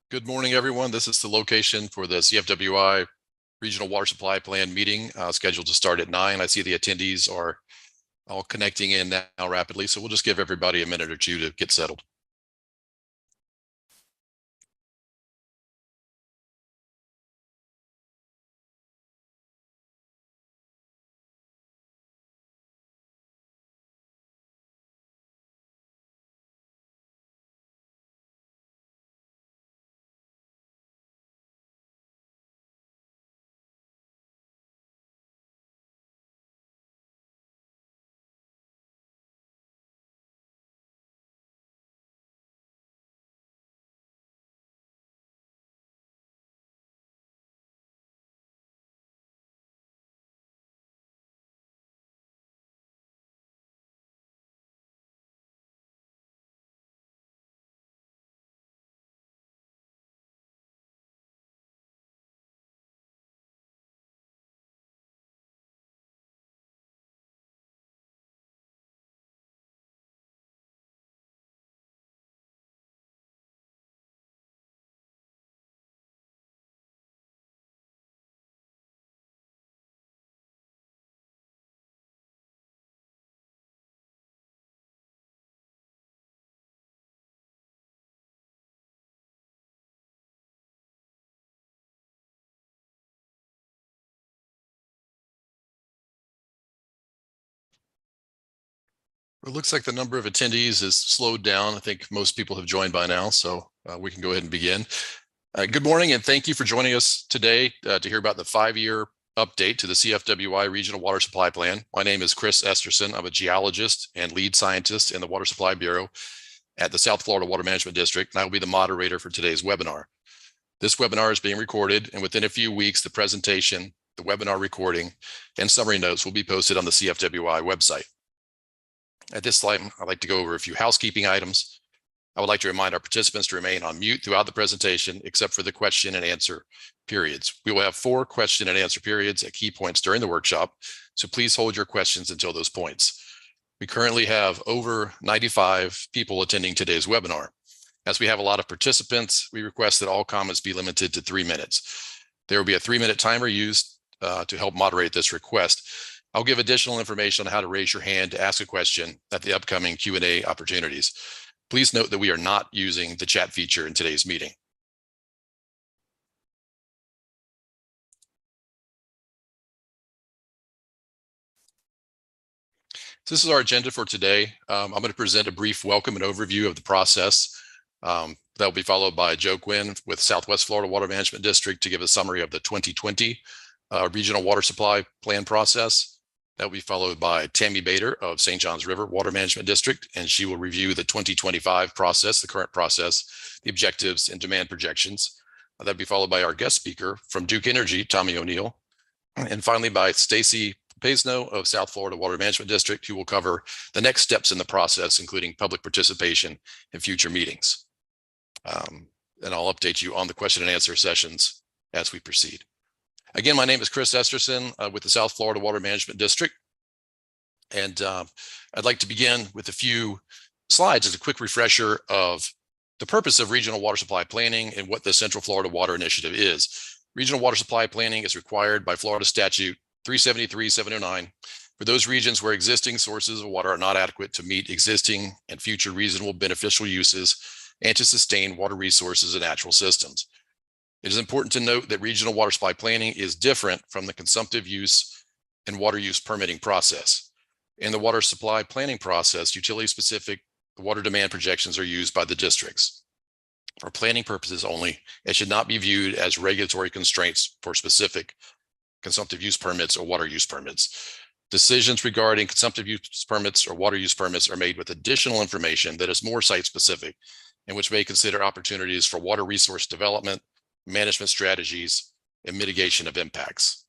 Good morning, everyone. This is the location for the CFWI Regional Water Supply Plan meeting scheduled to start at 9. I see the attendees are all connecting in now rapidly, so we'll just give everybody a minute or two to get settled. It looks like the number of attendees has slowed down. I think most people have joined by now, so we can go ahead and begin. Good morning, and thank you for joining us today to hear about the 5-year update to the CFWI Regional Water Supply Plan. My name is Chris Esterson. I'm a geologist and lead scientist in the Water Supply Bureau at the South Florida Water Management District, and I will be the moderator for today's webinar. This webinar is being recorded, and within a few weeks, the presentation, the webinar recording, and summary notes will be posted on the CFWI website. At this time, I'd like to go over a few housekeeping items. I would like to remind our participants to remain on mute throughout the presentation, except for the question and answer periods. We will have 4 question and answer periods at key points during the workshop, so please hold your questions until those points. We currently have over 95 people attending today's webinar. As we have a lot of participants, we request that all comments be limited to 3 minutes. There will be a 3-minute timer used to help moderate this request. I'll give additional information on how to raise your hand to ask a question at the upcoming Q&A opportunities. Please note that we are not using the chat feature in today's meeting. So this is our agenda for today. I'm going to present a brief welcome and overview of the process. That'll be followed by Joe Quinn with Southwest Florida Water Management District to give a summary of the 2020 Regional Water Supply Plan process. That will be followed by Tammy Bader of St. Johns River Water Management District, and she will review the 2025 process, the current process, the objectives and demand projections. That'll be followed by our guest speaker from Duke Energy, Tommy O'Neill, and finally by Stacy Pesno of South Florida Water Management District, who will cover the next steps in the process, including public participation in future meetings. And I'll update you on the question and answer sessions as we proceed. Again, my name is Chris Esterson with the South Florida Water Management District. And I'd like to begin with a few slides as a quick refresher of the purpose of regional water supply planning and what the Central Florida Water Initiative is. Regional water supply planning is required by Florida Statute 373-709 for those regions where existing sources of water are not adequate to meet existing and future reasonable beneficial uses and to sustain water resources and natural systems. It is important to note that regional water supply planning is different from the consumptive use and water use permitting process. In the water supply planning process, utility-specific water demand projections are used by the districts. For planning purposes only, it should not be viewed as regulatory constraints for specific consumptive use permits or water use permits. Decisions regarding consumptive use permits or water use permits are made with additional information that is more site-specific and which may consider opportunities for water resource development, management strategies, and mitigation of impacts.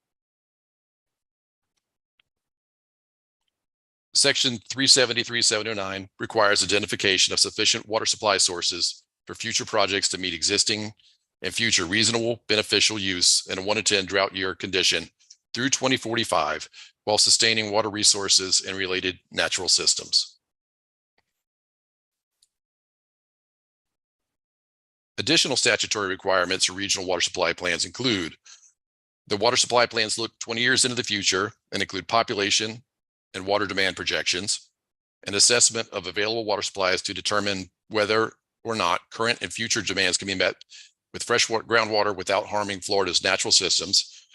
Section 373-709 requires identification of sufficient water supply sources for future projects to meet existing and future reasonable beneficial use in a 1 to 10 drought year condition through 2045 while sustaining water resources and related natural systems. Additional statutory requirements for regional water supply plans include the water supply plans look 20 years into the future and include population and water demand projections, an assessment of available water supplies to determine whether or not current and future demands can be met with fresh groundwater without harming Florida's natural systems,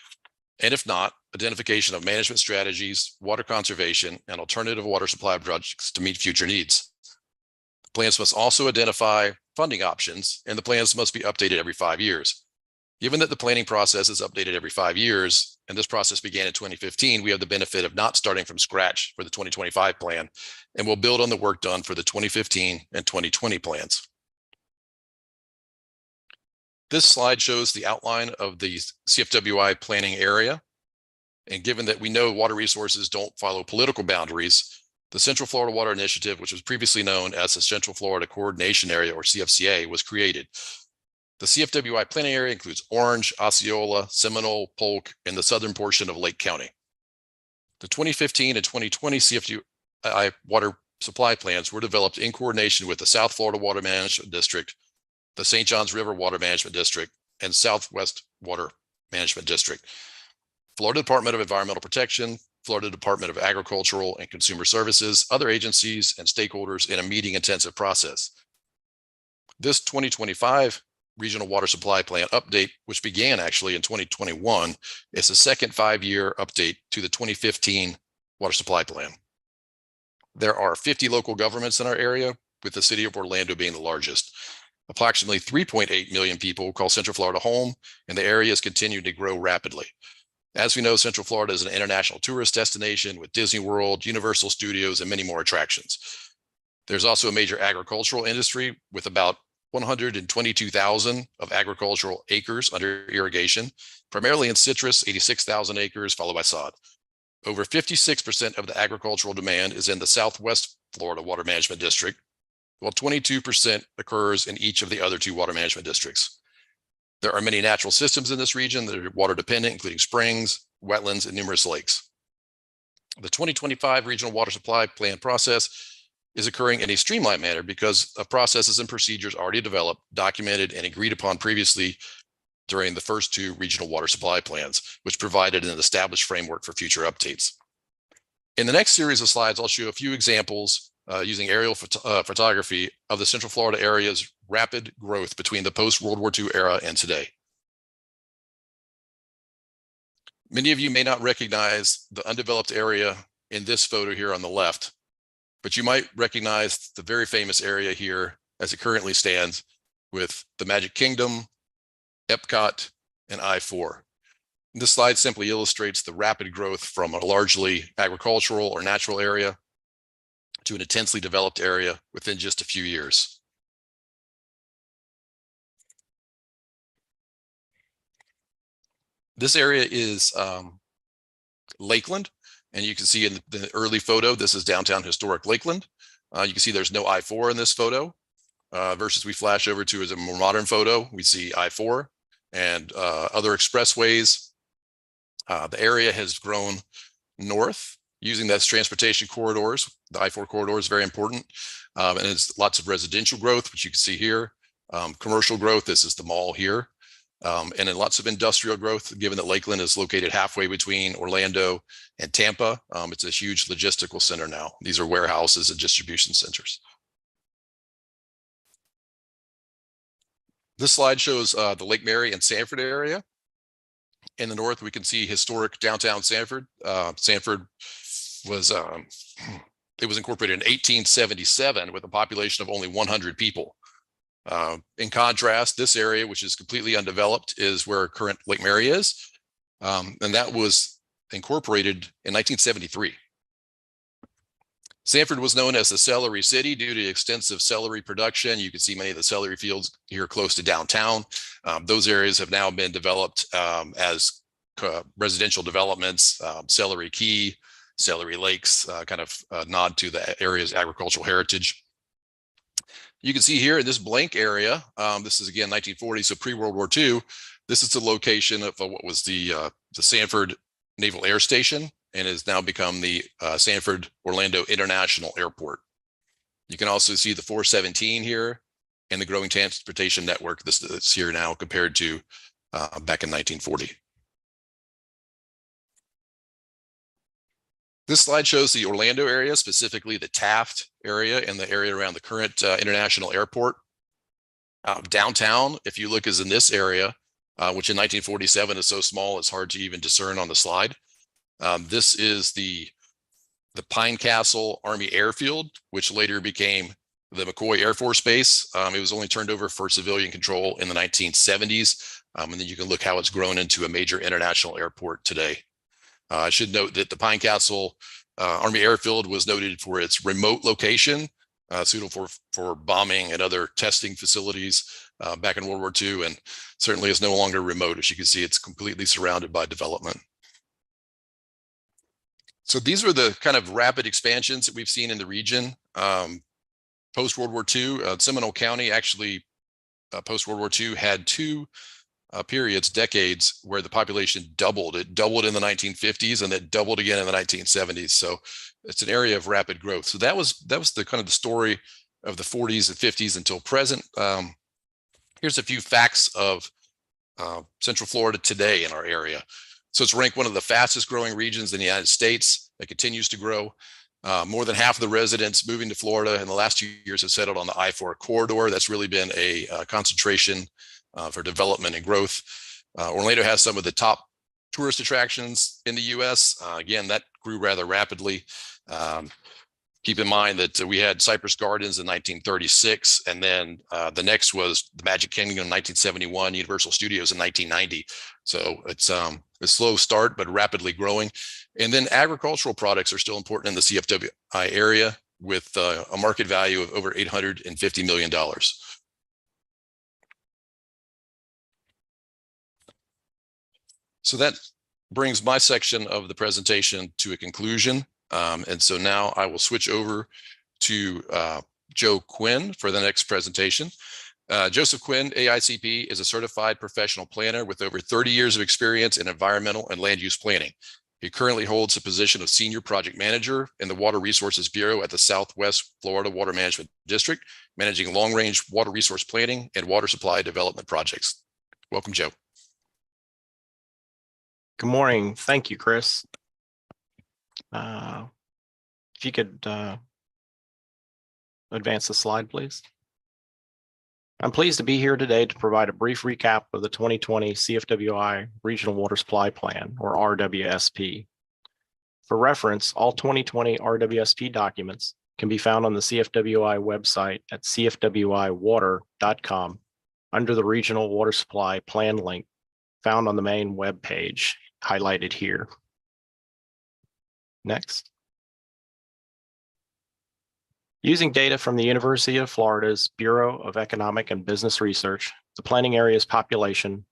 and if not, identification of management strategies, water conservation, and alternative water supply projects to meet future needs. The plans must also identify funding options, and the plans must be updated every 5 years. Given that the planning process is updated every 5 years, and this process began in 2015, we have the benefit of not starting from scratch for the 2025 plan, and we'll build on the work done for the 2015 and 2020 plans. This slide shows the outline of the CFWI planning area. And given that we know water resources don't follow political boundaries, the Central Florida Water Initiative, which was previously known as the Central Florida Coordination Area, or CFCA, was created. The CFWI planning area includes Orange, Osceola, Seminole, Polk, and the southern portion of Lake County. The 2015 and 2020 CFWI water supply plans were developed in coordination with the South Florida Water Management District, the St. Johns River Water Management District, and Southwest Water Management District, Florida Department of Environmental Protection, Florida Department of Agricultural and Consumer Services, other agencies, and stakeholders in a meeting-intensive process. This 2025 Regional Water Supply Plan update, which began actually in 2021, is the second 5-year update to the 2015 Water Supply Plan. There are 50 local governments in our area, with the city of Orlando being the largest. Approximately 3.8 million people call Central Florida home, and the area has continued to grow rapidly. As we know, Central Florida is an international tourist destination with Disney World, Universal Studios, and many more attractions. There's also a major agricultural industry with about 122,000 of agricultural acres under irrigation, primarily in citrus, 86,000 acres, followed by sod. Over 56% of the agricultural demand is in the Southwest Florida Water Management District, while 22% occurs in each of the other 2 water management districts. There are many natural systems in this region that are water dependent, including springs, wetlands, and numerous lakes. The 2025 Regional Water Supply Plan process is occurring in a streamlined manner because of processes and procedures already developed, documented, and agreed upon previously during the first 2 regional water supply plans, which provided an established framework for future updates. In the next series of slides, I'll show a few examples using aerial photography of the Central Florida area's rapid growth between the post-World War II era and today. Many of you may not recognize the undeveloped area in this photo here on the left, but you might recognize the very famous area here as it currently stands with the Magic Kingdom, Epcot, and I-4. This slide simply illustrates the rapid growth from a largely agricultural or natural area to an intensely developed area within just a few years. This area is Lakeland, and you can see in the early photo, this is downtown historic Lakeland. You can see there's no I-4 in this photo, versus we flash over to as a more modern photo, we see I-4 and other expressways. The area has grown north using those transportation corridors. The I-4 corridor is very important, and it's lots of residential growth, which you can see here. Commercial growth, this is the mall here. And then lots of industrial growth, given that Lakeland is located halfway between Orlando and Tampa. It's a huge logistical center now. These are warehouses and distribution centers. This slide shows the Lake Mary and Sanford area. In the north, we can see historic downtown Sanford. Sanford was it was incorporated in 1877 with a population of only 100 people. In contrast, this area, which is completely undeveloped, is where current Lake Mary is. And that was incorporated in 1973. Sanford was known as the celery city due to extensive celery production. You can see many of the celery fields here close to downtown. Those areas have now been developed as residential developments, Celery Key, Celery Lakes, kind of nod to the area's agricultural heritage. You can see here in this blank area, this is again 1940, so pre-World War II. This is the location of what was the Sanford Naval Air Station, and has now become the Sanford Orlando International Airport. You can also see the 417 here and the growing transportation network that's here now compared to back in 1940. This slide shows the Orlando area, specifically the Taft area and the area around the current international airport. Downtown, if you look, is in this area, which in 1947 is so small it's hard to even discern on the slide. This is the Pine Castle Army Airfield, which later became the McCoy Air Force Base. It was only turned over for civilian control in the 1970s. And then you can look how it's grown into a major international airport today. I should note that the Pine Castle Army Airfield was noted for its remote location, suitable for bombing and other testing facilities back in World War II, and certainly is no longer remote. As you can see, it's completely surrounded by development. So these are the kind of rapid expansions that we've seen in the region. Post-World War II, Seminole County actually, post-World War II, had two decades where the population doubled. It doubled in the 1950s and then doubled again in the 1970s. So it's an area of rapid growth. So that was the kind of the story of the 40s and 50s until present. Here's a few facts of Central Florida today in our area. So it's ranked one of the fastest growing regions in the United States. It continues to grow. More than half of the residents moving to Florida in the last 2 years have settled on the I-4 corridor. That's really been a concentration for development and growth. Orlando has some of the top tourist attractions in the U.S. Again, that grew rather rapidly. Keep in mind that we had Cypress Gardens in 1936, and then the next was the Magic Kingdom in 1971, Universal Studios in 1990. So it's a slow start, but rapidly growing. And then agricultural products are still important in the CFWI area with a market value of over $850 million. So that brings my section of the presentation to a conclusion. And so now I will switch over to Joe Quinn for the next presentation. Joseph Quinn, AICP, is a certified professional planner with over 30 years of experience in environmental and land use planning. He currently holds the position of Senior Project Manager in the Water Resources Bureau at the Southwest Florida Water Management District, managing long-range water resource planning and water supply development projects. Welcome, Joe. Good morning. Thank you, Chris. If you could advance the slide, please. I'm pleased to be here today to provide a brief recap of the 2020 CFWI Regional Water Supply Plan, or RWSP. For reference, all 2020 RWSP documents can be found on the CFWI website at cfwiwater.com under the Regional Water Supply Plan link found on the main web page highlighted here. Next. Using data from the University of Florida's Bureau of Economic and Business Research, the planning area's population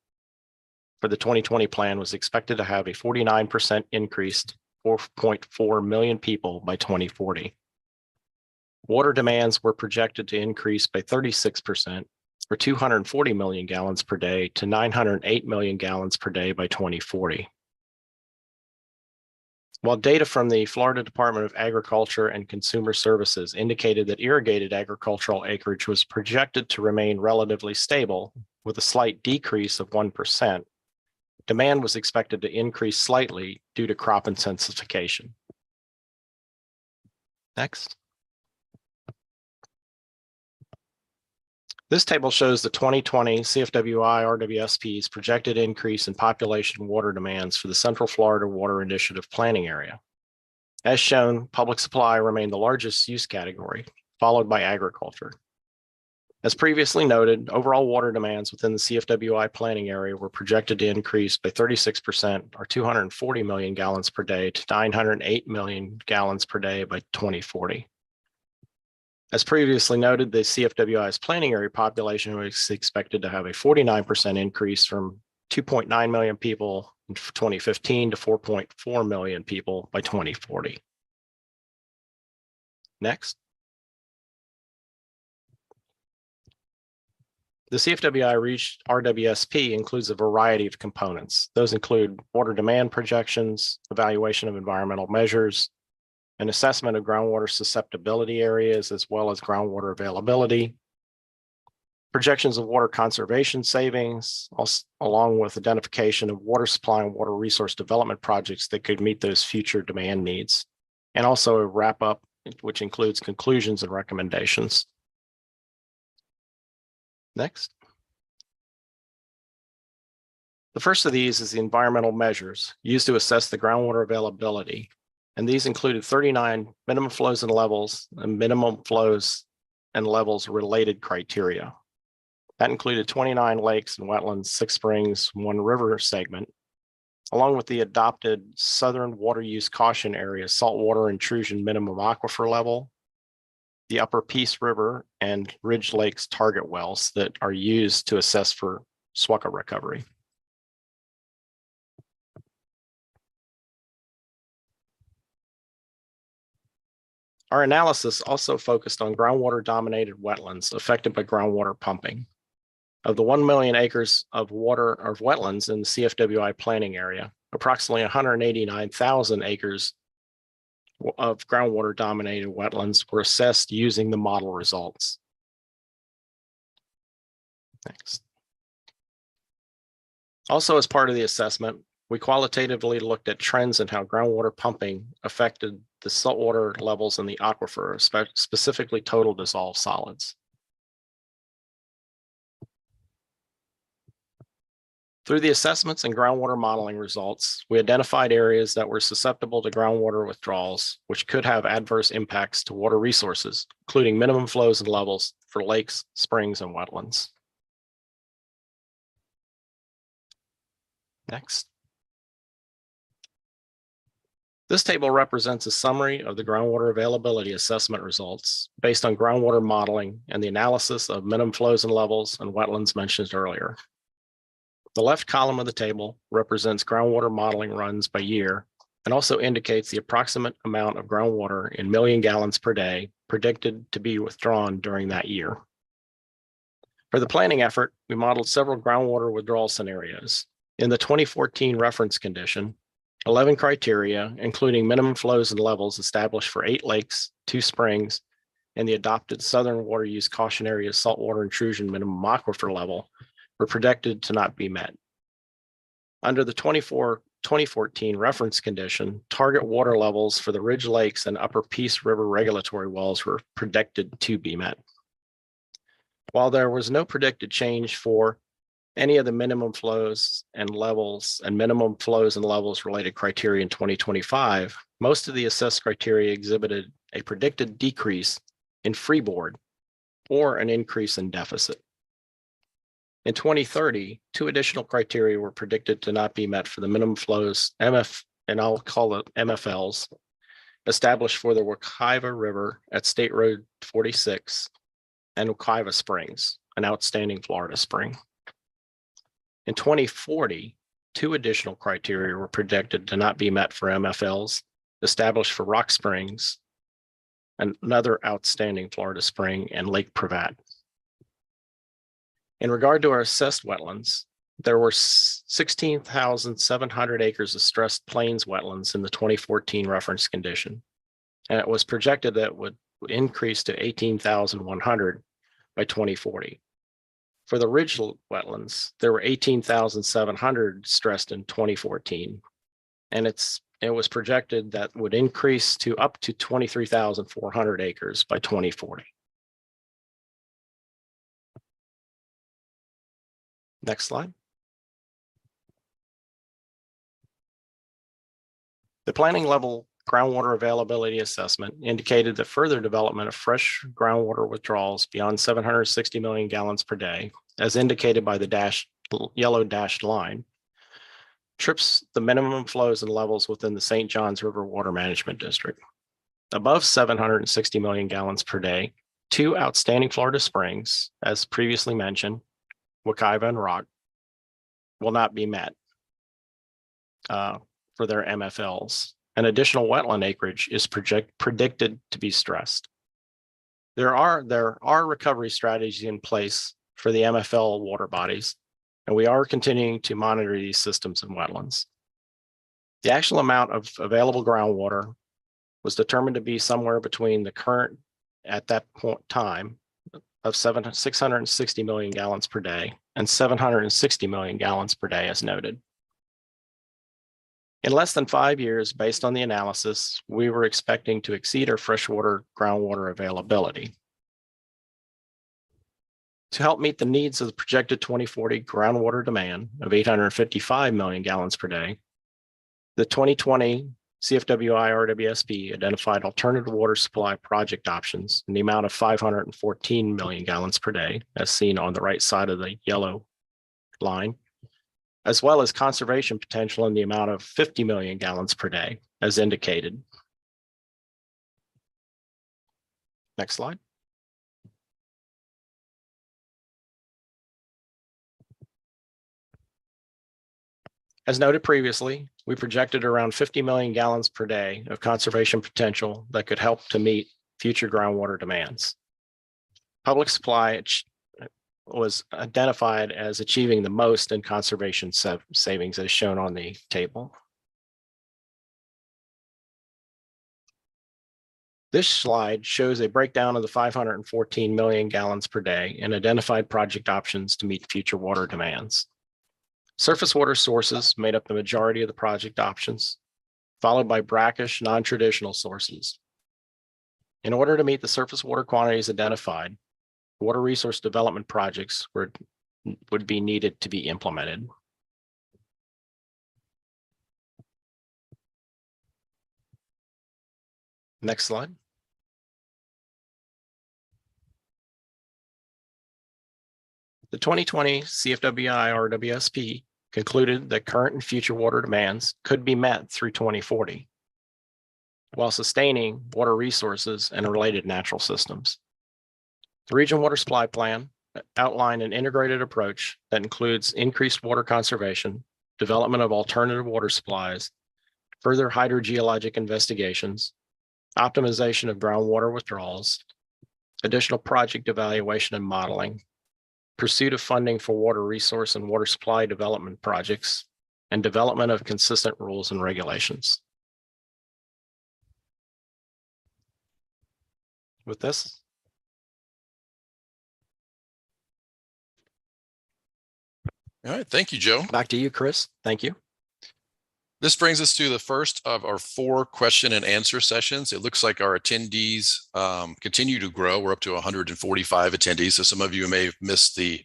for the 2020 plan was expected to have a 49% increase to 4.4 million people by 2040. Water demands were projected to increase by 36%, or 240 million gallons per day to 908 million gallons per day by 2040. While data from the Florida Department of Agriculture and Consumer Services indicated that irrigated agricultural acreage was projected to remain relatively stable with a slight decrease of 1%, demand was expected to increase slightly due to crop intensification. Next. This table shows the 2020 CFWI RWSP's projected increase in population water demands for the Central Florida Water Initiative planning area. As shown, public supply remained the largest use category, followed by agriculture. As previously noted, overall water demands within the CFWI planning area were projected to increase by 36%, or 240 million gallons per day to 908 million gallons per day by 2040. As previously noted, the CFWI's planning area population was expected to have a 49% increase from 2.9 million people in 2015 to 4.4 million people by 2040. Next. The CFWI RWSP includes a variety of components. Those include water demand projections, evaluation of environmental measures, an assessment of groundwater susceptibility areas, as well as groundwater availability, projections of water conservation savings, along with identification of water supply and water resource development projects that could meet those future demand needs, and also a wrap up, which includes conclusions and recommendations. Next. The first of these is the environmental measures used to assess the groundwater availability, and these included 39 minimum flows and levels and minimum flows and levels related criteria. That included 29 lakes and wetlands, 6 springs, 1 river segment, along with the adopted Southern Water Use Caution Area saltwater intrusion minimum aquifer level, the Upper Peace River and Ridge Lakes target wells that are used to assess for SWCA recovery. Our analysis also focused on groundwater-dominated wetlands affected by groundwater pumping. Of the 1 million acres of wetlands in the CFWI planning area, approximately 189,000 acres of groundwater-dominated wetlands were assessed using the model results. Next. Also, as part of the assessment, we qualitatively looked at trends in how groundwater pumping affected the saltwater levels in the aquifer, specifically total dissolved solids. Through the assessments and groundwater modeling results, we identified areas that were susceptible to groundwater withdrawals, which could have adverse impacts to water resources, including minimum flows and levels for lakes, springs, and wetlands. Next. This table represents a summary of the groundwater availability assessment results based on groundwater modeling and the analysis of minimum flows and levels and wetlands mentioned earlier. The left column of the table represents groundwater modeling runs by year and also indicates the approximate amount of groundwater in million gallons per day predicted to be withdrawn during that year. For the planning effort, we modeled several groundwater withdrawal scenarios. In the 2014 reference condition, 11 criteria, including minimum flows and levels established for 8 lakes, 2 springs, and the adopted Southern Water Use Caution Area saltwater intrusion minimum aquifer level, were projected to not be met. Under the 2014 reference condition, target water levels for the Ridge Lakes and Upper Peace River regulatory wells were predicted to be met. While there was no predicted change for any of the minimum flows and levels and minimum flows and levels related criteria in 2025, most of the assessed criteria exhibited a predicted decrease in freeboard or an increase in deficit. In 2030, 2 additional criteria were predicted to not be met for the minimum flows, and I'll call it MFLs, established for the Wekiva River at State Road 46 and Wekiva Springs, an outstanding Florida spring. In 2040, 2 additional criteria were predicted to not be met for MFLs, established for Rock Springs, another outstanding Florida spring, and Lake Pravat. In regard to our assessed wetlands, there were 16,700 acres of stressed plains wetlands in the 2014 reference condition, and it was projected that it would increase to 18,100 by 2040. For the ridge wetlands, there were 18,700 stressed in 2014, and it was projected that would increase to up to 23,400 acres by 2040. Next slide. The planning level groundwater availability assessment indicated that further development of fresh groundwater withdrawals beyond 760 million gallons per day, as indicated by the yellow dashed line, trips the minimum flows and levels within the St. Johns River Water Management District. Above 760 million gallons per day, 2 outstanding Florida springs, as previously mentioned, Wekiva and Rock, will not be met for their MFLs. An additional wetland acreage is predicted to be stressed. There are recovery strategies in place for the MFL water bodies, and we are continuing to monitor these systems and wetlands. The actual amount of available groundwater was determined to be somewhere between the current, at that point time, of 660 million gallons per day and 760 million gallons per day as noted. In less than 5 years, based on the analysis, we were expecting to exceed our freshwater groundwater availability. To help meet the needs of the projected 2040 groundwater demand of 855 million gallons per day, the 2020 CFWI RWSP identified alternative water supply project options in the amount of 514 million gallons per day, as seen on the right side of the yellow line, as well as conservation potential in the amount of 50 million gallons per day, as indicated. Next slide. As noted previously, we projected around 50 million gallons per day of conservation potential that could help to meet future groundwater demands. Public supply was identified as achieving the most in conservation savings as shown on the table. This slide shows a breakdown of the 514 million gallons per day and identified project options to meet future water demands. Surface water sources made up the majority of the project options, followed by brackish, non-traditional sources. In order to meet the surface water quantities identified, water resource development projects would be needed to be implemented. Next slide. The 2020 CFWI RWSP concluded that current and future water demands could be met through 2040, while sustaining water resources and related natural systems. The Regional Water Supply Plan outlined an integrated approach that includes increased water conservation, development of alternative water supplies, further hydrogeologic investigations, optimization of groundwater withdrawals, additional project evaluation and modeling, pursuit of funding for water resource and water supply development projects, and development of consistent rules and regulations. With this, all right, thank you, Joe. back to you, Chris. Thank you. This brings us to the first of our 4 question and answer sessions. It looks like our attendees continue to grow. We're up to 145 attendees. So some of you may have missed the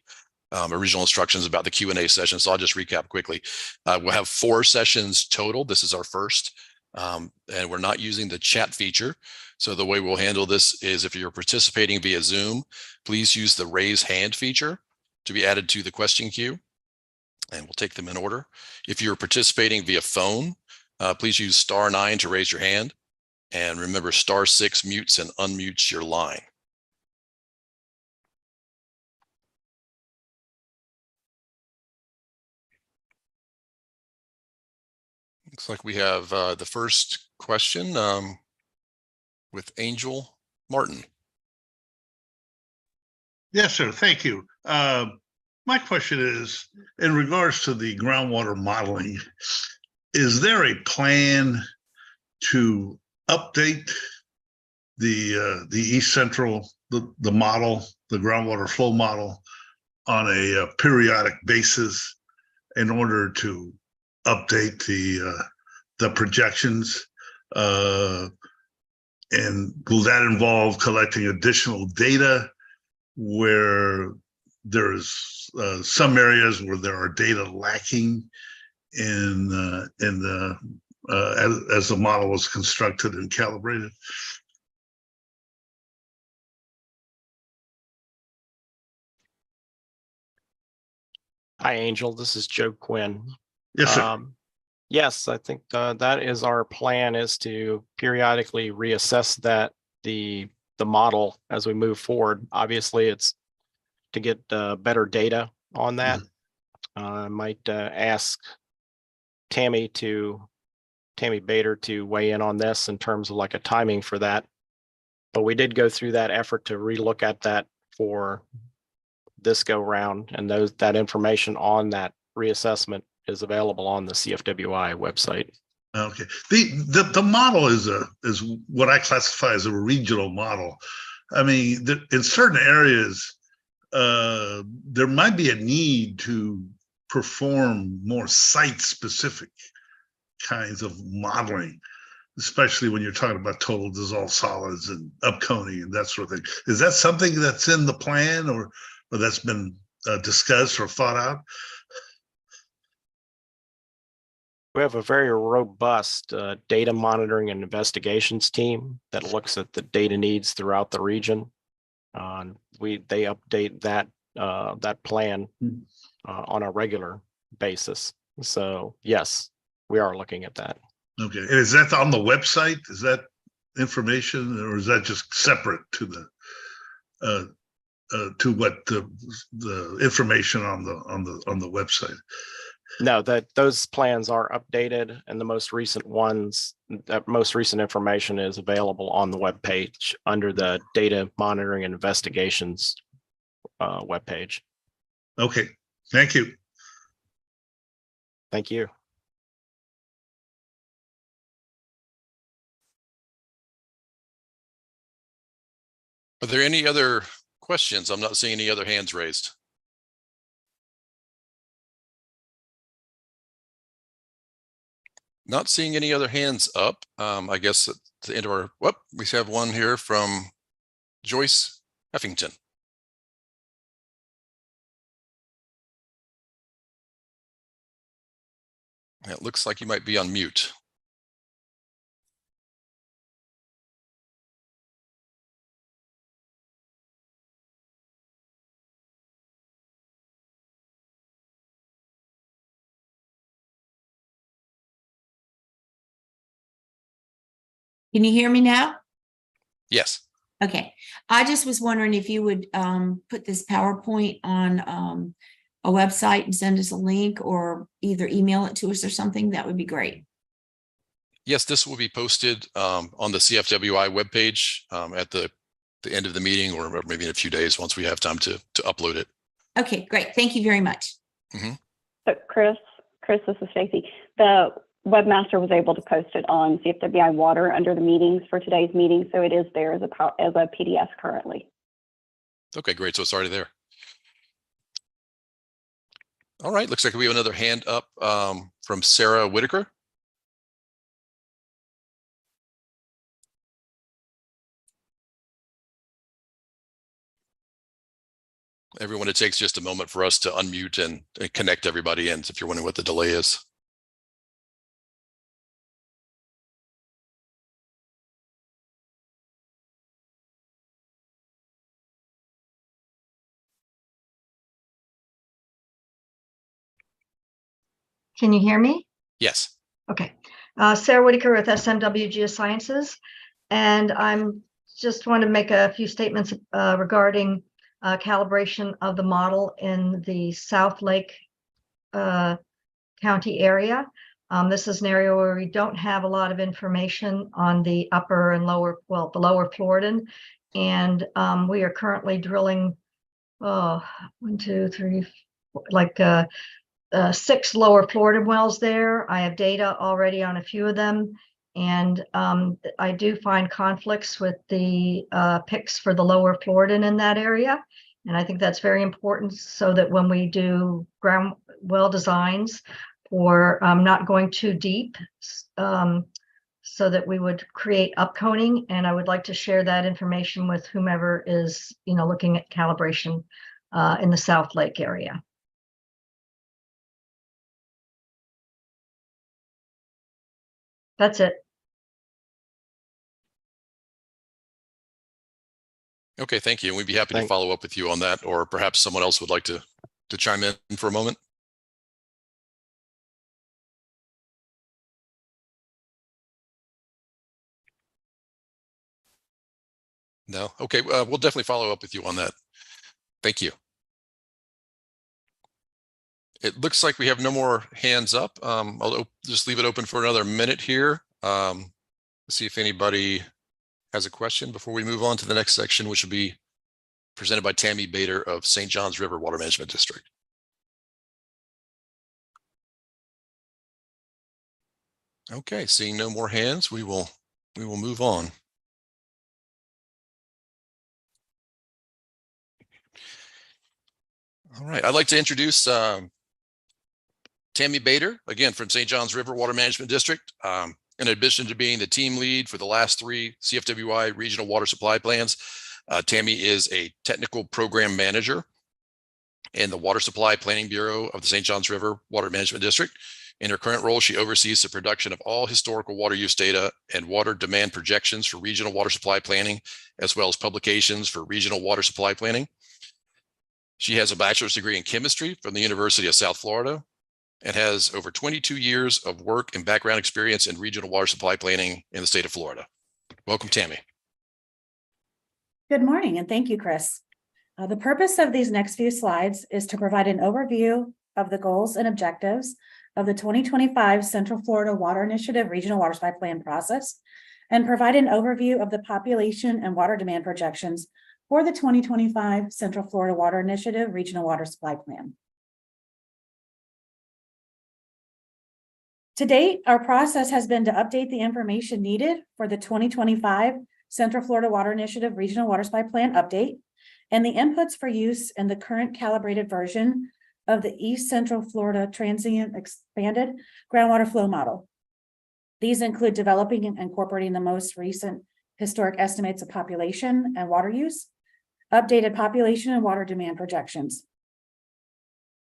original instructions about the Q&A session. So I'll just recap quickly. We'll have 4 sessions total. This is our first, and we're not using the chat feature. So the way we'll handle this is if you're participating via Zoom, please use the raise hand feature to be added to the question queue, and we'll take them in order. If you're participating via phone, please use *9 to raise your hand. And remember, *6 mutes and unmutes your line. Looks like we have the first question with Angel Martin. Yes, sir. Thank you. My question is, in regards to the groundwater modeling, is there a plan to update the East Central, the model, the groundwater flow model on a periodic basis in order to update the projections? And will that involve collecting additional data where there's some areas where there are data lacking as the model was constructed and calibrated? Hi, Angel. This is Joe Quinn. Yes, sir. Yes, I think that is our plan, is to periodically reassess the model as we move forward. Obviously, it's to get better data on that. I might ask Tammy Bader to weigh in on this in terms of like a timing for that. But we did go through that effort to relook at that for this go round, and that information on that reassessment is available on the CFWI website. Okay. The model is what I classify as a regional model. I mean, in certain areas, there might be a need to perform more site-specific kinds of modeling, especially when you're talking about total dissolved solids and upconing and that sort of thing. Is that something that's in the plan, or that's been discussed or thought out? We have a very robust data monitoring and investigations team that looks at the data needs throughout the region. They update that plan on a regular basis. So yes, we are looking at that. Okay, and is that on the website? Is that information, or is that just separate to the to what the information on the website? No, those plans are updated, and the most recent ones, that most recent information is available on the webpage under the data monitoring and investigations webpage. Okay, thank you. Thank you. Are there any other questions? I'm not seeing any other hands raised. Not seeing any other hands up. I guess at the end of our, we have one here from Joyce Heffington. It looks like you might be on mute. Can you hear me now? Yes. Okay. I just was wondering if you would put this PowerPoint on a website and send us a link, or either email it to us or something. That would be great. Yes, this will be posted on the CFWI webpage at the end of the meeting, or maybe in a few days once we have time to upload it. Okay, great. Thank you very much. Mm-hmm. So Chris, this is Stacy. The webmaster was able to post it on CFWI Water under the meetings for today's meeting, so it is there as a PDF currently. Okay, great. So it's already there. All right, looks like we have another hand up from Sarah Whitaker. Everyone, it takes just a moment for us to unmute and connect everybody in, if you're wondering what the delay is. Can you hear me? Yes. Okay. Sarah Whitaker with SMW Geosciences. And I'm just want to make a few statements regarding calibration of the model in the South Lake County area. This is an area where we don't have a lot of information on the upper and lower, well, the lower Floridan. And we are currently drilling, 1, 2, 3, 4, like 6 lower Floridan wells there. I have data already on a few of them. And I do find conflicts with the picks for the lower Floridan in that area. And I think that's very important, so that when we do ground well designs for not going too deep, so that we would create upconing. And I would like to share that information with whomever is, looking at calibration in the South Lake area. That's it. Okay, thank you. And we'd be happy to follow up with you on that, or perhaps someone else would like to chime in for a moment. No? Okay, we'll definitely follow up with you on that. Thank you. It looks like we have no more hands up. I'll just leave it open for another minute here. See if anybody has a question before we move on to the next section, which will be presented by Tammy Bader of St. Johns River Water Management District. Okay, seeing no more hands, we will move on. All right, I'd like to introduce Tammy Bader, again from St. Johns River Water Management District. In addition to being the team lead for the last 3 CFWI regional water supply plans, Tammy is a technical program manager in the Water Supply Planning Bureau of the St. Johns River Water Management District. In her current role, she oversees the production of all historical water use data and water demand projections for regional water supply planning, as well as publications for regional water supply planning. She has a bachelor's degree in chemistry from the University of South Florida and has over 22 years of work and background experience in regional water supply planning in the state of Florida. Welcome, Tammy. Good morning, and thank you, Chris. The purpose of these next few slides is to provide an overview of the goals and objectives of the 2025 Central Florida Water Initiative Regional Water Supply Plan process, and provide an overview of the population and water demand projections for the 2025 Central Florida Water Initiative Regional Water Supply Plan. To date, our process has been to update the information needed for the 2025 Central Florida Water Initiative Regional Water Supply Plan update and the inputs for use in the current calibrated version of the East Central Florida Transient Expanded Groundwater Flow Model. These include developing and incorporating the most recent historic estimates of population and water use, updated population and water demand projections.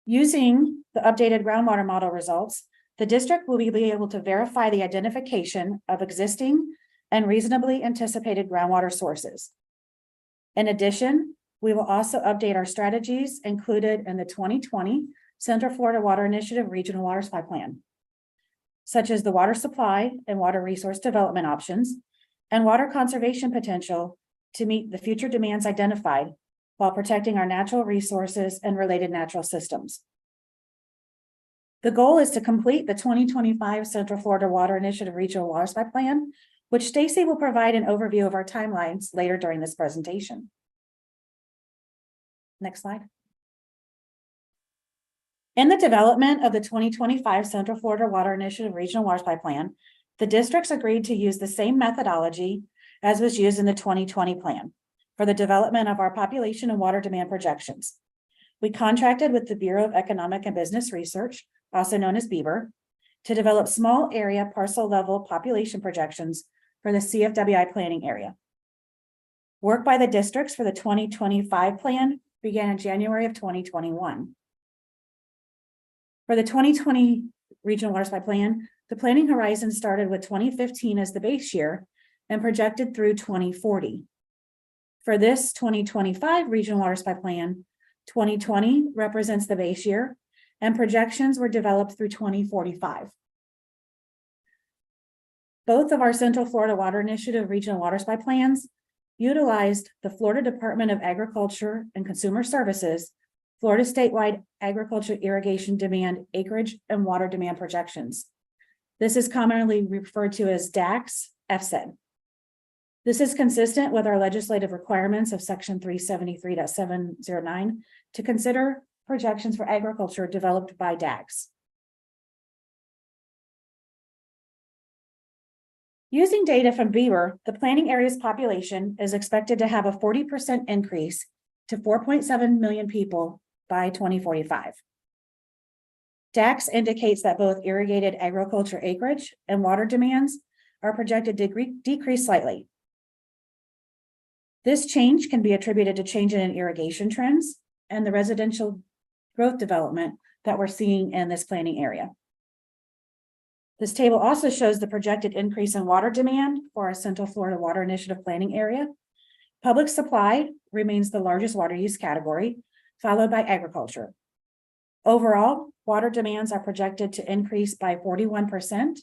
Using the updated groundwater model results, the district will be able to verify the identification of existing and reasonably anticipated groundwater sources. In addition, we will also update our strategies included in the 2020 Central Florida Water Initiative Regional Water Supply Plan, such as the water supply and water resource development options and water conservation potential to meet the future demands identified while protecting our natural resources and related natural systems. The goal is to complete the 2025 Central Florida Water Initiative Regional Water Supply Plan, which Stacy will provide an overview of our timelines later during this presentation. Next slide. In the development of the 2025 Central Florida Water Initiative Regional Water Supply Plan, the districts agreed to use the same methodology as was used in the 2020 plan for the development of our population and water demand projections. We contracted with the Bureau of Economic and Business Research, also known as BEBR, to develop small area parcel level population projections for the CFWI planning area. Work by the districts for the 2025 plan began in January of 2021. For the 2020 Regional Water Supply Plan, the planning horizon started with 2015 as the base year and projected through 2040. For this 2025 Regional Water Supply Plan, 2020 represents the base year and projections were developed through 2045. Both of our Central Florida Water Initiative Regional Water Supply Plans utilized the Florida Department of Agriculture and Consumer Services, Florida statewide agriculture irrigation demand acreage and water demand projections. This is commonly referred to as DACS FSED. This is consistent with our legislative requirements of Section 373.709 to consider projections for agriculture developed by DACS. Using data from BEBR, the planning area's population is expected to have a 40% increase to 4.7 million people by 2045. DACS indicates that both irrigated agriculture acreage and water demands are projected to decrease slightly. This change can be attributed to changes in irrigation trends and the residential growth development that we're seeing in this planning area. This table also shows the projected increase in water demand for our Central Florida Water Initiative planning area. Public supply remains the largest water use category, followed by agriculture. Overall, water demands are projected to increase by 41%,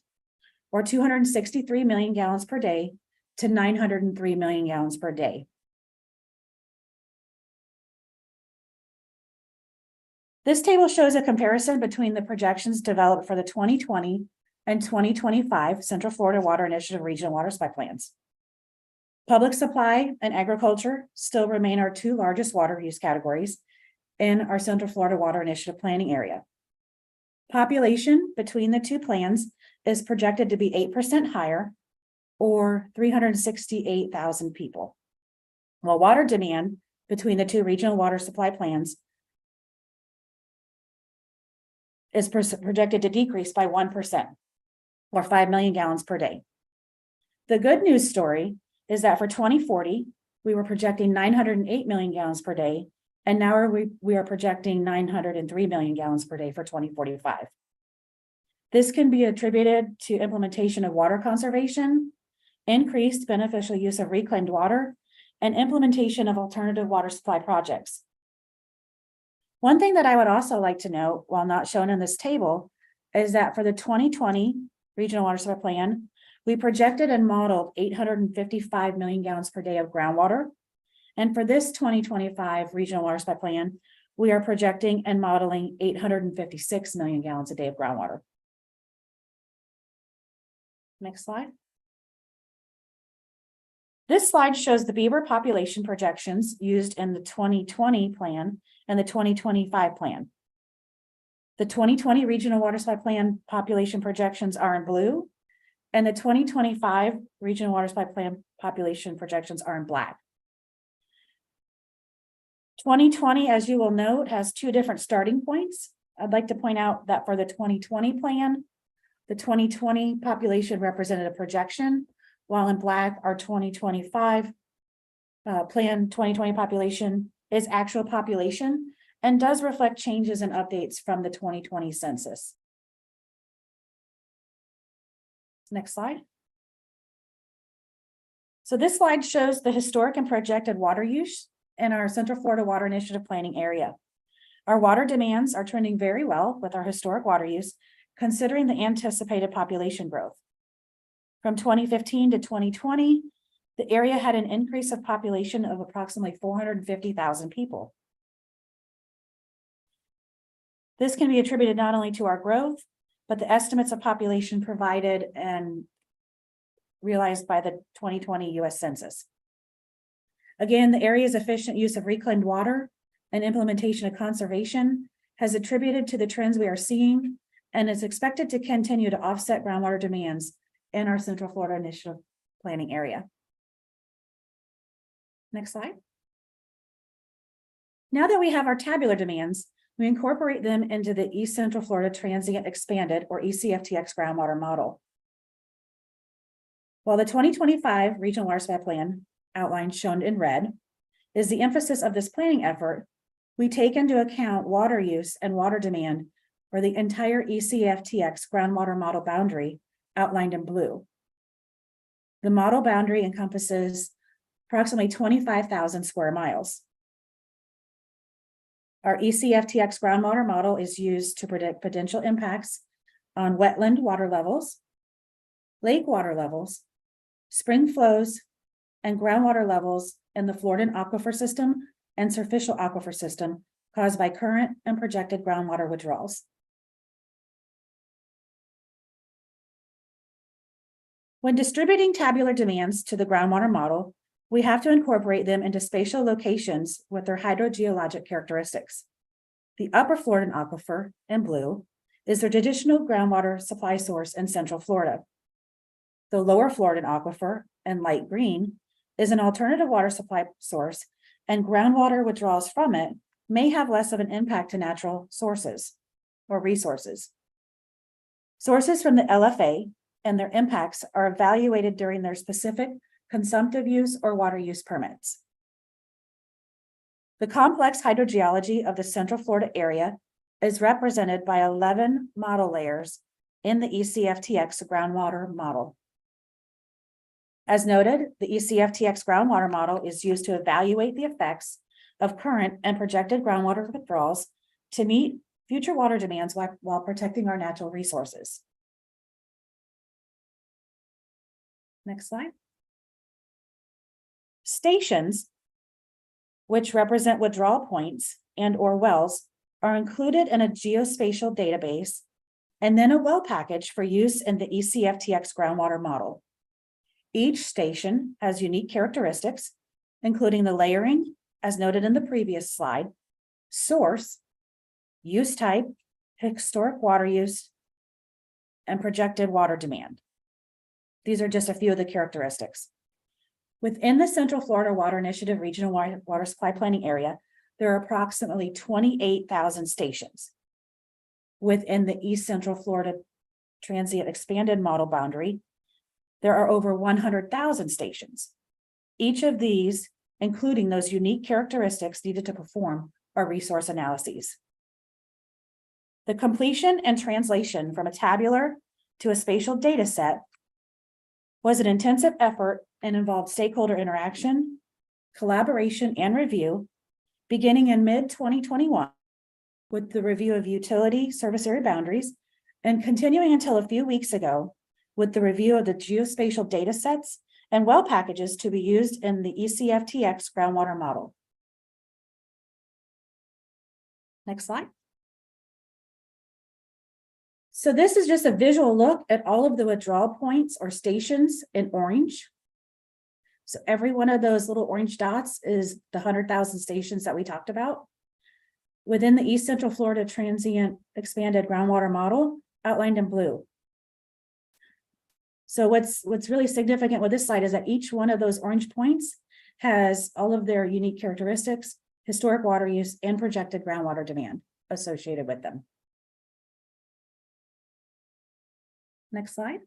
or 263 million gallons per day to 903 million gallons per day. This table shows a comparison between the projections developed for the 2020 and 2025 Central Florida Water Initiative Regional Water Supply Plans. Public supply and agriculture still remain our two largest water use categories in our Central Florida Water Initiative planning area. Population between the two plans is projected to be 8% higher, or 368,000 people, while water demand between the two regional water supply plans is projected to decrease by 1%, or 5 million gallons per day. The good news story is that for 2040, we were projecting 908 million gallons per day, and now we are projecting 903 million gallons per day for 2045. This can be attributed to implementation of water conservation, increased beneficial use of reclaimed water, and implementation of alternative water supply projects. One thing that I would also like to note, while not shown in this table, is that for the 2020 Regional Water Supply Plan, we projected and modeled 855 million gallons per day of groundwater. And for this 2025 Regional Water Supply Plan, we are projecting and modeling 856 million gallons a day of groundwater. Next slide. This slide shows the beaver population projections used in the 2020 plan and the 2025 plan. The 2020 Regional Water Supply Plan population projections are in blue, and the 2025 Regional Water Supply Plan population projections are in black. 2020, as you will note, has two different starting points. I'd like to point out that for the 2020 plan, the 2020 population represented a projection, while in black, our 2025 plan 2020 population is actual population and does reflect changes and updates from the 2020 census. Next slide. So this slide shows the historic and projected water use in our Central Florida Water Initiative planning area. Our water demands are trending very well with our historic water use, considering the anticipated population growth. From 2015 to 2020, the area had an increase of population of approximately 450,000 people. This can be attributed not only to our growth, but the estimates of population provided and realized by the 2020 U.S. Census. Again, the area's efficient use of reclaimed water and implementation of conservation has attributed to the trends we are seeing and is expected to continue to offset groundwater demands in our Central Florida Initiative planning area. Next slide. Now that we have our tabular demands, we incorporate them into the East Central Florida Transient Expanded, or ECFTX groundwater model. While the 2025 Regional Water Supply Plan outline shown in red is the emphasis of this planning effort, we take into account water use and water demand for the entire ECFTX groundwater model boundary outlined in blue. The model boundary encompasses approximately 25,000 square miles. Our ECFTX groundwater model is used to predict potential impacts on wetland water levels, lake water levels, spring flows, and groundwater levels in the Floridan aquifer system and superficial aquifer system caused by current and projected groundwater withdrawals. When distributing tabular demands to the groundwater model, we have to incorporate them into spatial locations with their hydrogeologic characteristics. The upper Floridan aquifer, in blue, is the traditional groundwater supply source in Central Florida. The lower Floridan aquifer, in light green, is an alternative water supply source, and groundwater withdrawals from it may have less of an impact to natural sources or resources. Sources from the LFA and their impacts are evaluated during their specific consumptive use or water use permits. The complex hydrogeology of the Central Florida area is represented by 11 model layers in the ECFTX groundwater model. As noted, the ECFTX groundwater model is used to evaluate the effects of current and projected groundwater withdrawals to meet future water demands while protecting our natural resources. Next slide. Stations, which represent withdrawal points and or wells, are included in a geospatial database and then a well package for use in the ECFTX groundwater model. Each station has unique characteristics, including the layering, as noted in the previous slide, source, use type, historic water use, and projected water demand. These are just a few of the characteristics. Within the Central Florida Water Initiative Regional Water Supply Planning Area, there are approximately 28,000 stations. within the East Central Florida Transient Expanded Model boundary, there are over 100,000 stations. Each of these, including those unique characteristics needed to perform our resource analyses. The completion and translation from a tabular to a spatial data set was an intensive effort and involved stakeholder interaction, collaboration, and review, beginning in mid-2021 with the review of utility service area boundaries and continuing until a few weeks ago with the review of the geospatial data sets and well packages to be used in the ECFTX groundwater model. Next slide. So this is just a visual look at all of the withdrawal points or stations in orange. So every one of those little orange dots is the 100,000 stations that we talked about within the East Central Florida Transient Expanded Groundwater Model outlined in blue. So what's really significant with this slide is that each one of those orange points has all of their unique characteristics, historic water use, and projected groundwater demand associated with them. Next slide.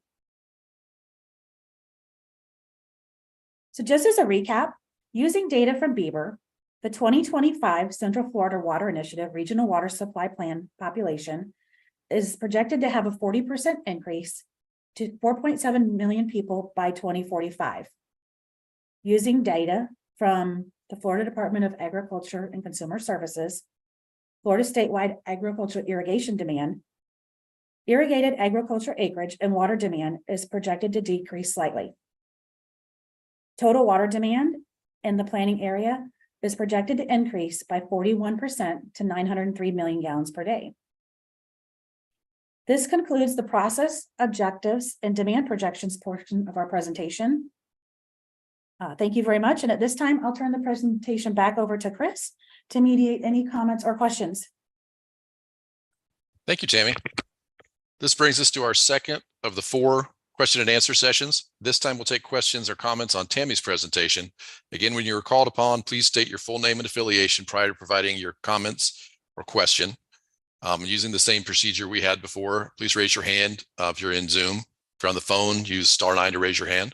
So just as a recap, using data from Bieber, the 2025 Central Florida Water Initiative Regional Water Supply Plan population is projected to have a 40% increase to 4.7 million people by 2045. Using data from the Florida Department of Agriculture and Consumer Services, Florida statewide agricultural irrigation demand, irrigated agriculture acreage and water demand is projected to decrease slightly. Total water demand in the planning area is projected to increase by 41% to 903 million gallons per day. This concludes the process, objectives, and demand projections portion of our presentation. Thank you very much. And at this time, I'll turn the presentation back over to Chris to mediate any comments or questions. Thank you, Tammy. This brings us to our second of the 4 question and answer sessions. This time we'll take questions or comments on Tammy's presentation. Again, when you're called upon, please state your full name and affiliation prior to providing your comments or question. Using the same procedure we had before, please raise your hand if you're in Zoom. If you're on the phone, use *9 to raise your hand.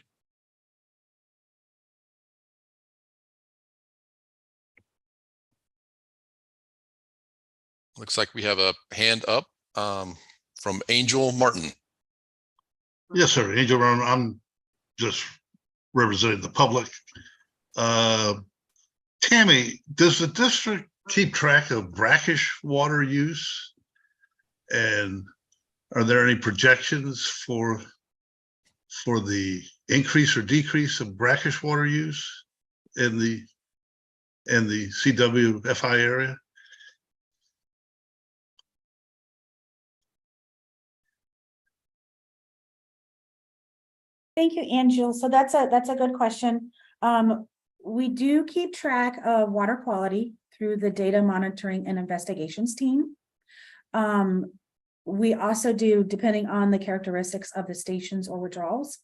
Looks like we have a hand up from Angel Martin. Yes, sir. Angel Martin. I'm just representing the public. Tammy, does the district keep track of brackish water use? And are there any projections for the increase or decrease of brackish water use in the CWFI area? Thank you, Angel. So that's a good question. We do keep track of water quality through the data monitoring and investigations team. We also do, depending on the characteristics of the stations or withdrawals,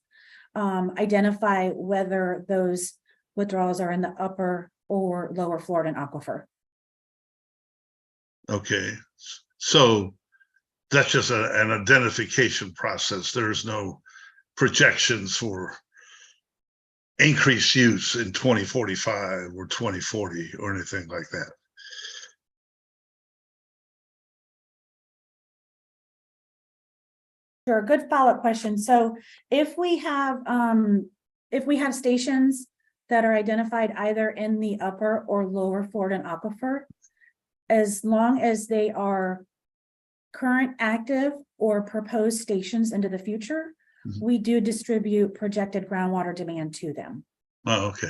identify whether those withdrawals are in the upper or lower Florida aquifer. Okay, so that's just an identification process. There's no projections for increased use in 2045 or 2040 or anything like that. Sure, good follow-up question. So if we have stations that are identified either in the upper or lower Florida aquifer, as long as they are current, active, or proposed stations into the future, we do distribute projected groundwater demand to them. Oh, okay.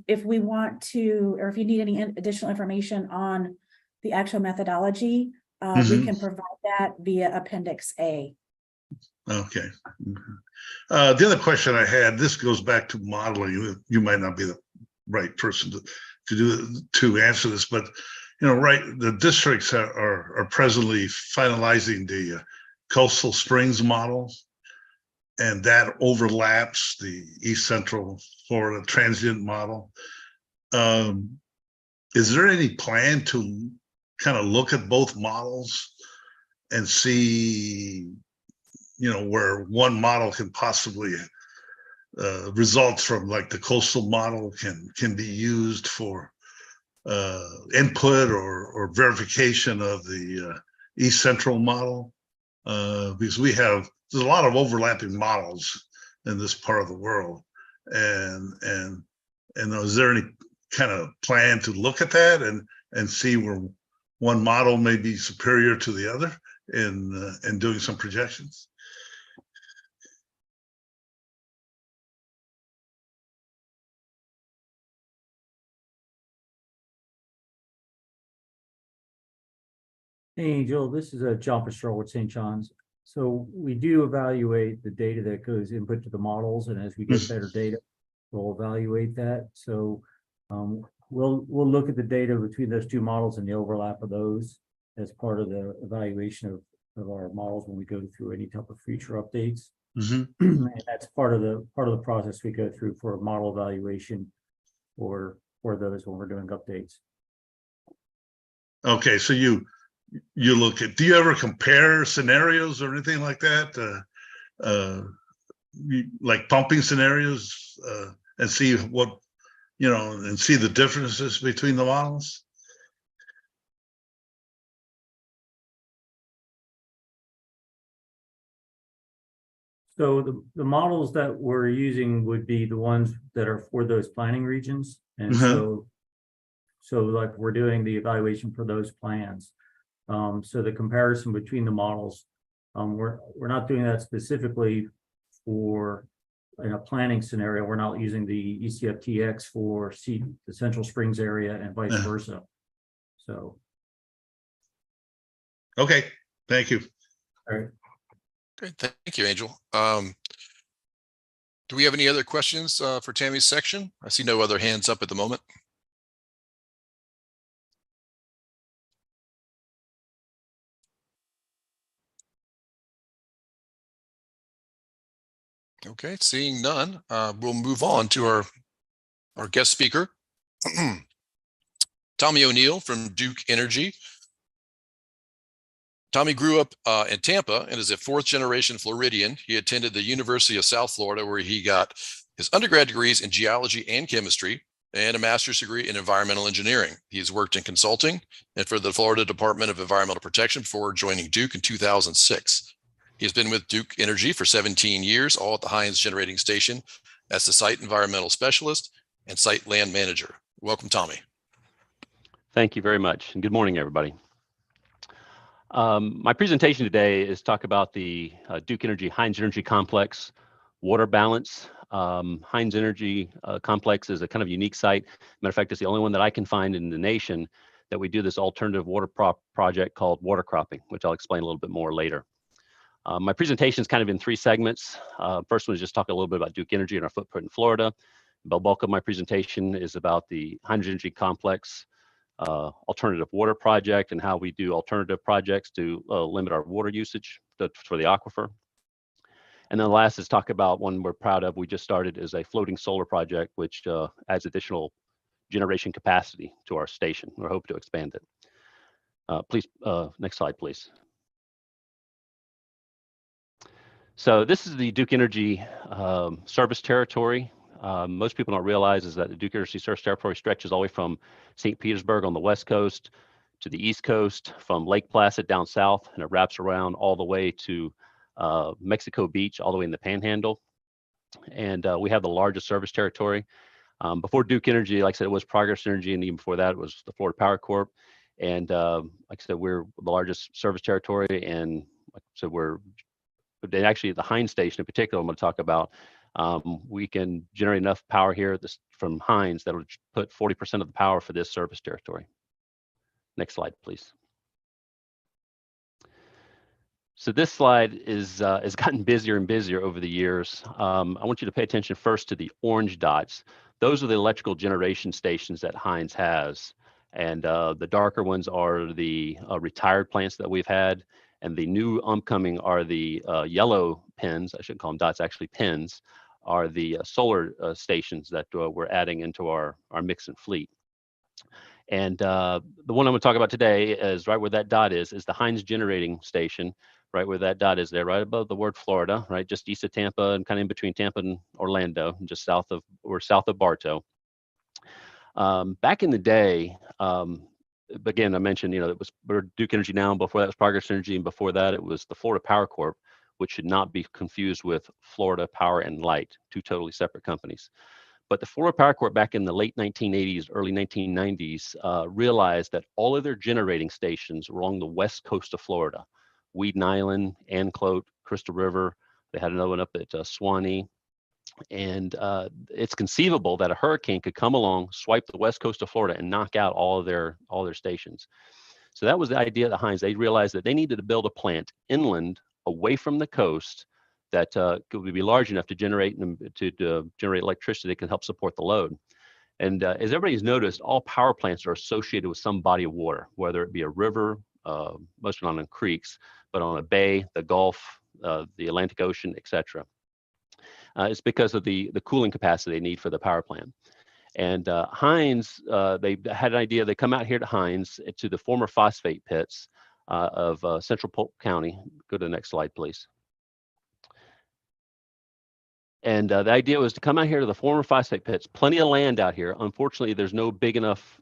If we want to, or if you need any additional information on the actual methodology, we can provide that via Appendix A. Okay. The other question I had, this goes back to modeling. You might not be the right person to answer this, but right, the districts are presently finalizing the coastal springs model, and that overlaps the East Central Florida transient model. Is there any plan to kind of look at both models and see, where one model can possibly results from, like the coastal model can be used for input or verification of the East Central model, because there's a lot of overlapping models in this part of the world, and is there any kind of plan to look at that and see where one model may be superior to the other in doing some projections? Hey, Angel, this is John Pastrol with St. John's. So we do evaluate the data that goes input to the models, and as we get better data, we'll evaluate that. So we'll look at the data between those two models and the overlap of those as part of the evaluation of our models when we go through any type of future updates. And that's part of the process we go through for model evaluation for those when we're doing updates. Okay, so you look at, do you ever compare scenarios or anything like that? Like pumping scenarios, and see what, and see the differences between the models? So the models that we're using would be the ones that are for those planning regions. And so like we're doing the evaluation for those plans. So the comparison between the models, we're not doing that specifically for in a planning scenario. We're not using the ECFTX for the Central Springs area and vice versa. So. Okay, thank you. All right. Great, thank you, Angel. Do we have any other questions for Tammy's section? I see no other hands up at the moment. Okay, seeing none, we'll move on to our guest speaker, Tommy O'Neill from Duke Energy. Tommy grew up in Tampa and is a fourth-generation Floridian. He attended the University of South Florida, where he got his undergrad degrees in geology and chemistry and a master's degree in environmental engineering. He's worked in consulting and for the Florida Department of Environmental Protection before joining Duke in 2006. He's been with Duke Energy for 17 years, all at the Hines Generating Station as the site environmental specialist and site land manager. Welcome, Tommy. Thank you very much, and good morning, everybody. My presentation today is talk about the Duke Energy Hines Energy Complex water balance. Hines Energy Complex is a kind of unique site. Matter of fact, it's the only one that I can find in the nation that we do this alternative water project called water cropping, which I'll explain a little bit more later. My presentation is kind of in three segments. First one is just talk a little bit about Duke Energy and our footprint in Florida. The bulk of my presentation is about the Hines Energy Complex alternative water project and how we do alternative projects to limit our water usage for the aquifer. And then the last is talk about one we're proud of. We just started as a floating solar project, which adds additional generation capacity to our station. We hope to expand it. Please, next slide, please. So this is the Duke Energy service territory. Most people don't realize is that the Duke Energy service territory stretches all the way from St. Petersburg on the west coast to the east coast, from Lake Placid down south, and it wraps around all the way to Mexico Beach, all the way in the Panhandle. And we have the largest service territory. Before Duke Energy, like I said, it was Progress Energy, and even before that, it was the Florida Power Corp. And like I said, we're the largest service territory, and like I said, actually the Hines station in particular, I'm going to talk about. We can generate enough power here from Hines that will put 40% of the power for this service territory. Next slide, please. So this slide has gotten busier and busier over the years. I want you to pay attention first to the orange dots. Those are the electrical generation stations that Hines has. And the darker ones are the retired plants that we've had. And the new upcoming are the yellow pins, I shouldn't call them dots, actually pins, are the solar stations that we're adding into our mix and fleet. And the one I'm going to talk about today is right where that dot is the Hines Generating Station, right where that dot is there, right above the word Florida, right just east of Tampa and kind of in between Tampa and Orlando, just south of Bartow. Back in the day, again, I mentioned, it was Duke Energy now, and before that was Progress Energy, and before that it was the Florida Power Corp, which should not be confused with Florida Power and Light, two totally separate companies. But the Florida Power Corp back in the late 1980s, early 1990s, realized that all of their generating stations were along the west coast of Florida, Weeden Island, Anclote, Crystal River. They had another one up at Swanee. And it's conceivable that a hurricane could come along, swipe the west coast of Florida, and knock out all their stations. So that was the idea of the Hines. They realized that they needed to build a plant inland, away from the coast, that could be large enough to generate generate electricity that can help support the load. And as everybody's noticed, all power plants are associated with some body of water, whether it be a river, most on creeks, but on a bay, the Gulf, the Atlantic Ocean, etc. It's because of the cooling capacity they need for the power plant. And Hines, they had an idea. They come out here to Hines, to the former phosphate pits of Central Polk County. Go to the next slide, please. And the idea was to come out here to the former phosphate pits. Plenty of land out here. Unfortunately, there's no big enough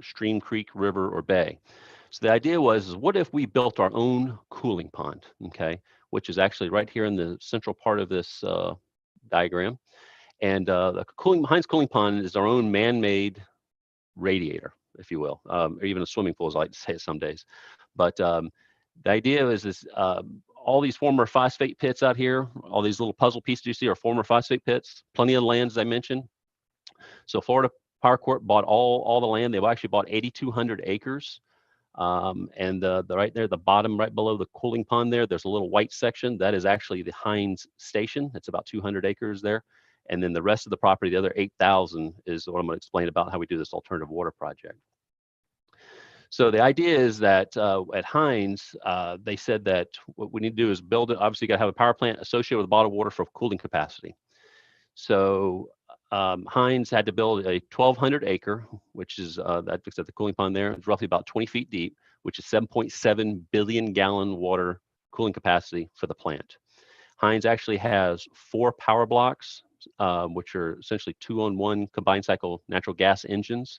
stream, creek, river, or bay. So the idea was, what if we built our own cooling pond, okay, which is actually right here in the central part of this diagram. And the Hines Cooling Pond is our own man-made radiator, if you will, or even a swimming pool, as I like to say it some days. But the idea is all these former phosphate pits out here, all these little puzzle pieces you see are former phosphate pits, plenty of land, as I mentioned. So Florida Power Corp bought all the land. They've actually bought 8,200 acres. And the right there, the bottom right below the cooling pond there's a little white section. That is actually the Hines station. It's about 200 acres there. And then the rest of the property, the other 8,000, is what I'm going to explain about how we do this alternative water project. So the idea is that at Hines, they said that what we need to do is build it. Obviously, you got to have a power plant associated with bottled water for cooling capacity. So Hines had to build a 1,200 acre, which is that's at the cooling pond there. It's roughly about 20 feet deep, which is 7.7 billion gallon water cooling capacity for the plant. Hines actually has 4 power blocks, which are essentially 2-on-1 combined cycle natural gas engines.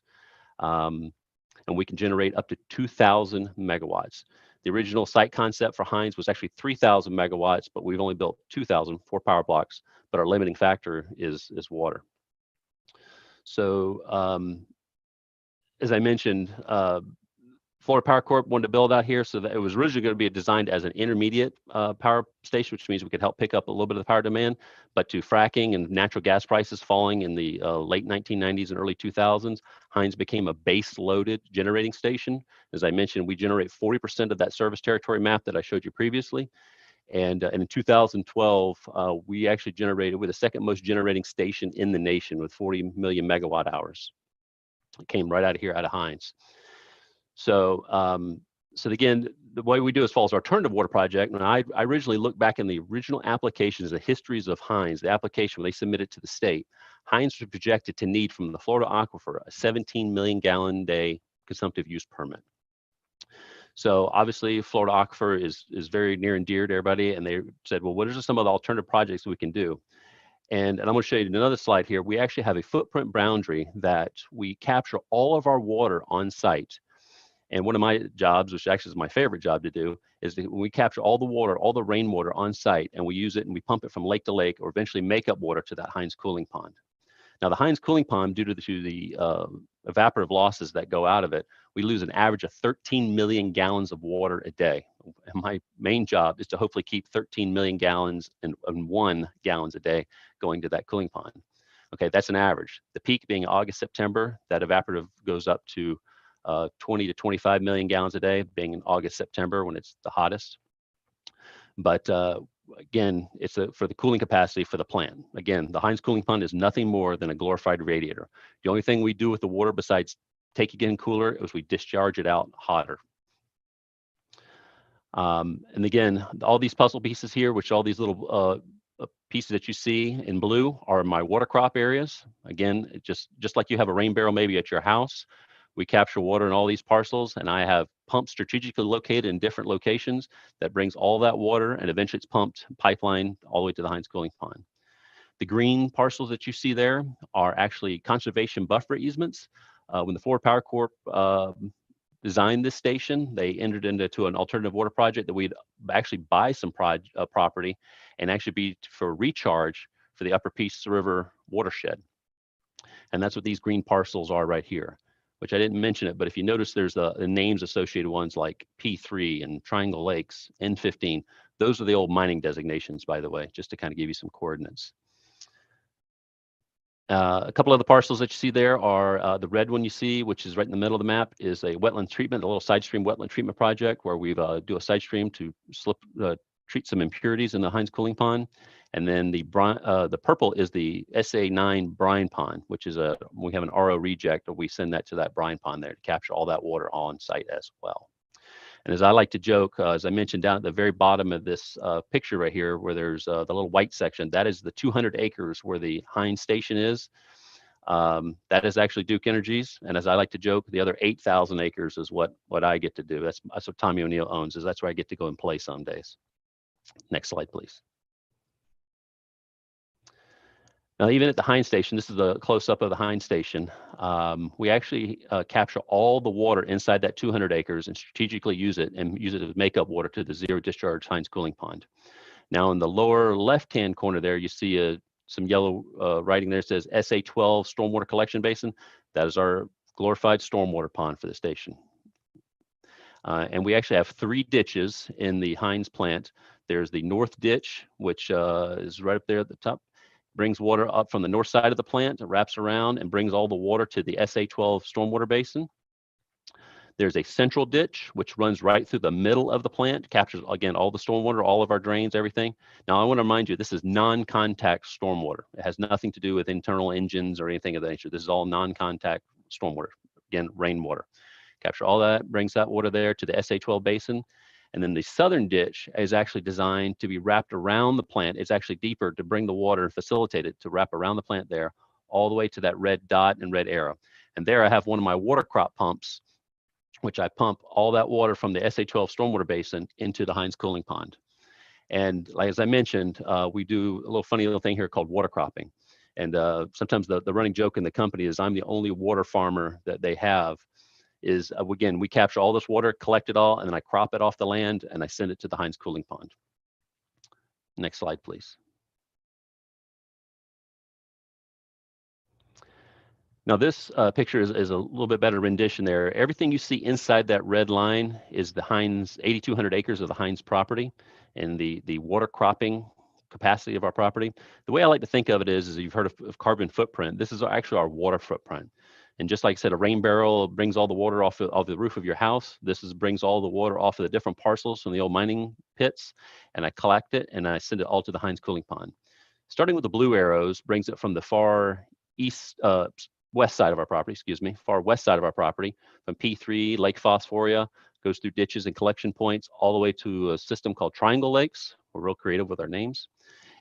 And we can generate up to 2,000 megawatts. The original site concept for Hines was actually 3,000 megawatts, but we've only built 2,000, 4 power blocks, but our limiting factor is water. So as I mentioned, Florida Power Corp wanted to build out here, so that it was originally going to be designed as an intermediate power station, which means we could help pick up a little bit of the power demand. But to fracking and natural gas prices falling in the late 1990s and early 2000s, Hines became a base-loaded generating station. As I mentioned, we generate 40% of that service territory map that I showed you previously. And in 2012, we actually generated, we're the second most generating station in the nation with 40 million megawatt hours. It came right out of here, out of Hines. So, so again, the way we do as follows: alternative water project. And I originally looked back in the original applications, the histories of Hines, the application when they submitted to the state. Hines was projected to need from the Florida aquifer a 17 million gallon day consumptive use permit. So obviously, Florida aquifer is very near and dear to everybody, and they said, well, what are some of the alternative projects we can do? And I'm going to show you another slide here. We actually have a footprint boundary that we capture all of our water on site. And one of my jobs, which actually is my favorite job to do, is that when we capture all the water, all the rainwater on site, and we use it and we pump it from lake to lake, or eventually make up water to that Hines cooling pond. Now, the Hines cooling pond, due to the evaporative losses that go out of it, we lose an average of 13 million gallons of water a day. And my main job is to hopefully keep 13 million gallons and 1 gallons a day going to that cooling pond. Okay, that's an average. The peak being August, September, that evaporative goes up to 20 to 25 million gallons a day, being in August, September when it's the hottest. But again, it's for the cooling capacity for the plant. Again, the Hines cooling pond is nothing more than a glorified radiator. The only thing we do with the water besides take it in cooler is we discharge it out hotter. And again, all these puzzle pieces here, which all these little pieces that you see in blue are my water crop areas. Again, just like you have a rain barrel maybe at your house, We capture water in all these parcels, and I have pumps strategically located in different locations that brings all that water, and eventually it's pumped pipeline all the way to the Hines Cooling Pond. The green parcels that you see there are actually conservation buffer easements. When the Florida Power Corp designed this station, they entered into an alternative water project that we'd actually buy some property and actually be for recharge for the Upper Peace River watershed. And that's what these green parcels are right here, which I didn't mention it, but if you notice, there's the names associated ones like P3 and Triangle Lakes, N15. Those are the old mining designations, by the way, just to kind of give you some coordinates. A couple of the parcels that you see there are the red one you see, which is right in the middle of the map, is a wetland treatment, a little side stream wetland treatment project where we do a side stream to treat some impurities in the Hines Cooling Pond. And then the purple is the SA9 brine pond, which is we have an RO reject, and we send that to that brine pond there to capture all that water on site as well. And as I like to joke, as I mentioned down at the very bottom of this picture right here, where there's the little white section, that is the 200 acres where the Hines station is. That is actually Duke Energy's. And as I like to joke, the other 8,000 acres is what I get to do. That's what Tommy O'Neill owns, that's where I get to go and play some days. Next slide, please. Now, even at the Hines station, this is a close-up of the Hines station. We actually capture all the water inside that 200 acres and strategically use it as makeup water to the zero discharge Hines Cooling Pond. Now, in the lower left-hand corner there, you see some yellow writing there. It says SA12 Stormwater Collection Basin. That is our glorified stormwater pond for the station. And we actually have 3 ditches in the Hines plant. There's the north ditch, which is right up there at the top. Brings water up from the north side of the plant, it wraps around and brings all the water to the SA12 stormwater basin. There's a central ditch, which runs right through the middle of the plant, captures, again, all the stormwater, all of our drains, everything. Now, I want to remind you, this is non-contact stormwater. It has nothing to do with internal engines or anything of that nature. This is all non-contact stormwater, again, rainwater. Capture all that, brings that water there to the SA12 basin. And then the southern ditch is actually designed to be wrapped around the plant. It's actually deeper to bring the water and facilitate it to wrap around the plant there, all the way to that red dot and red arrow. And there I have one of my water crop pumps, which I pump all that water from the SA12 stormwater basin into the Hines Cooling Pond. And like, as I mentioned, we do a little funny little thing here called water cropping. And sometimes the running joke in the company is I'm the only water farmer that they have. Is again, we capture all this water, collect it all, and then I crop it off the land and I send it to the Hines Cooling Pond. Next slide, please. Now this picture is a little bit better rendition there. Everything you see inside that red line is the Hines, 8,200 acres of the Hines property and the water cropping capacity of our property. The way I like to think of it is you've heard of carbon footprint. This is actually our water footprint. And just like I said, a rain barrel brings all the water off of the roof of your house. This brings all the water off of the different parcels from the old mining pits. And I collect it and I send it all to the Hines Cooling Pond. Starting with the blue arrows, brings it from the far west side of our property, far west side of our property, from P3, Lake Phosphoria, goes through ditches and collection points, all the way to a system called Triangle Lakes. We're real creative with our names.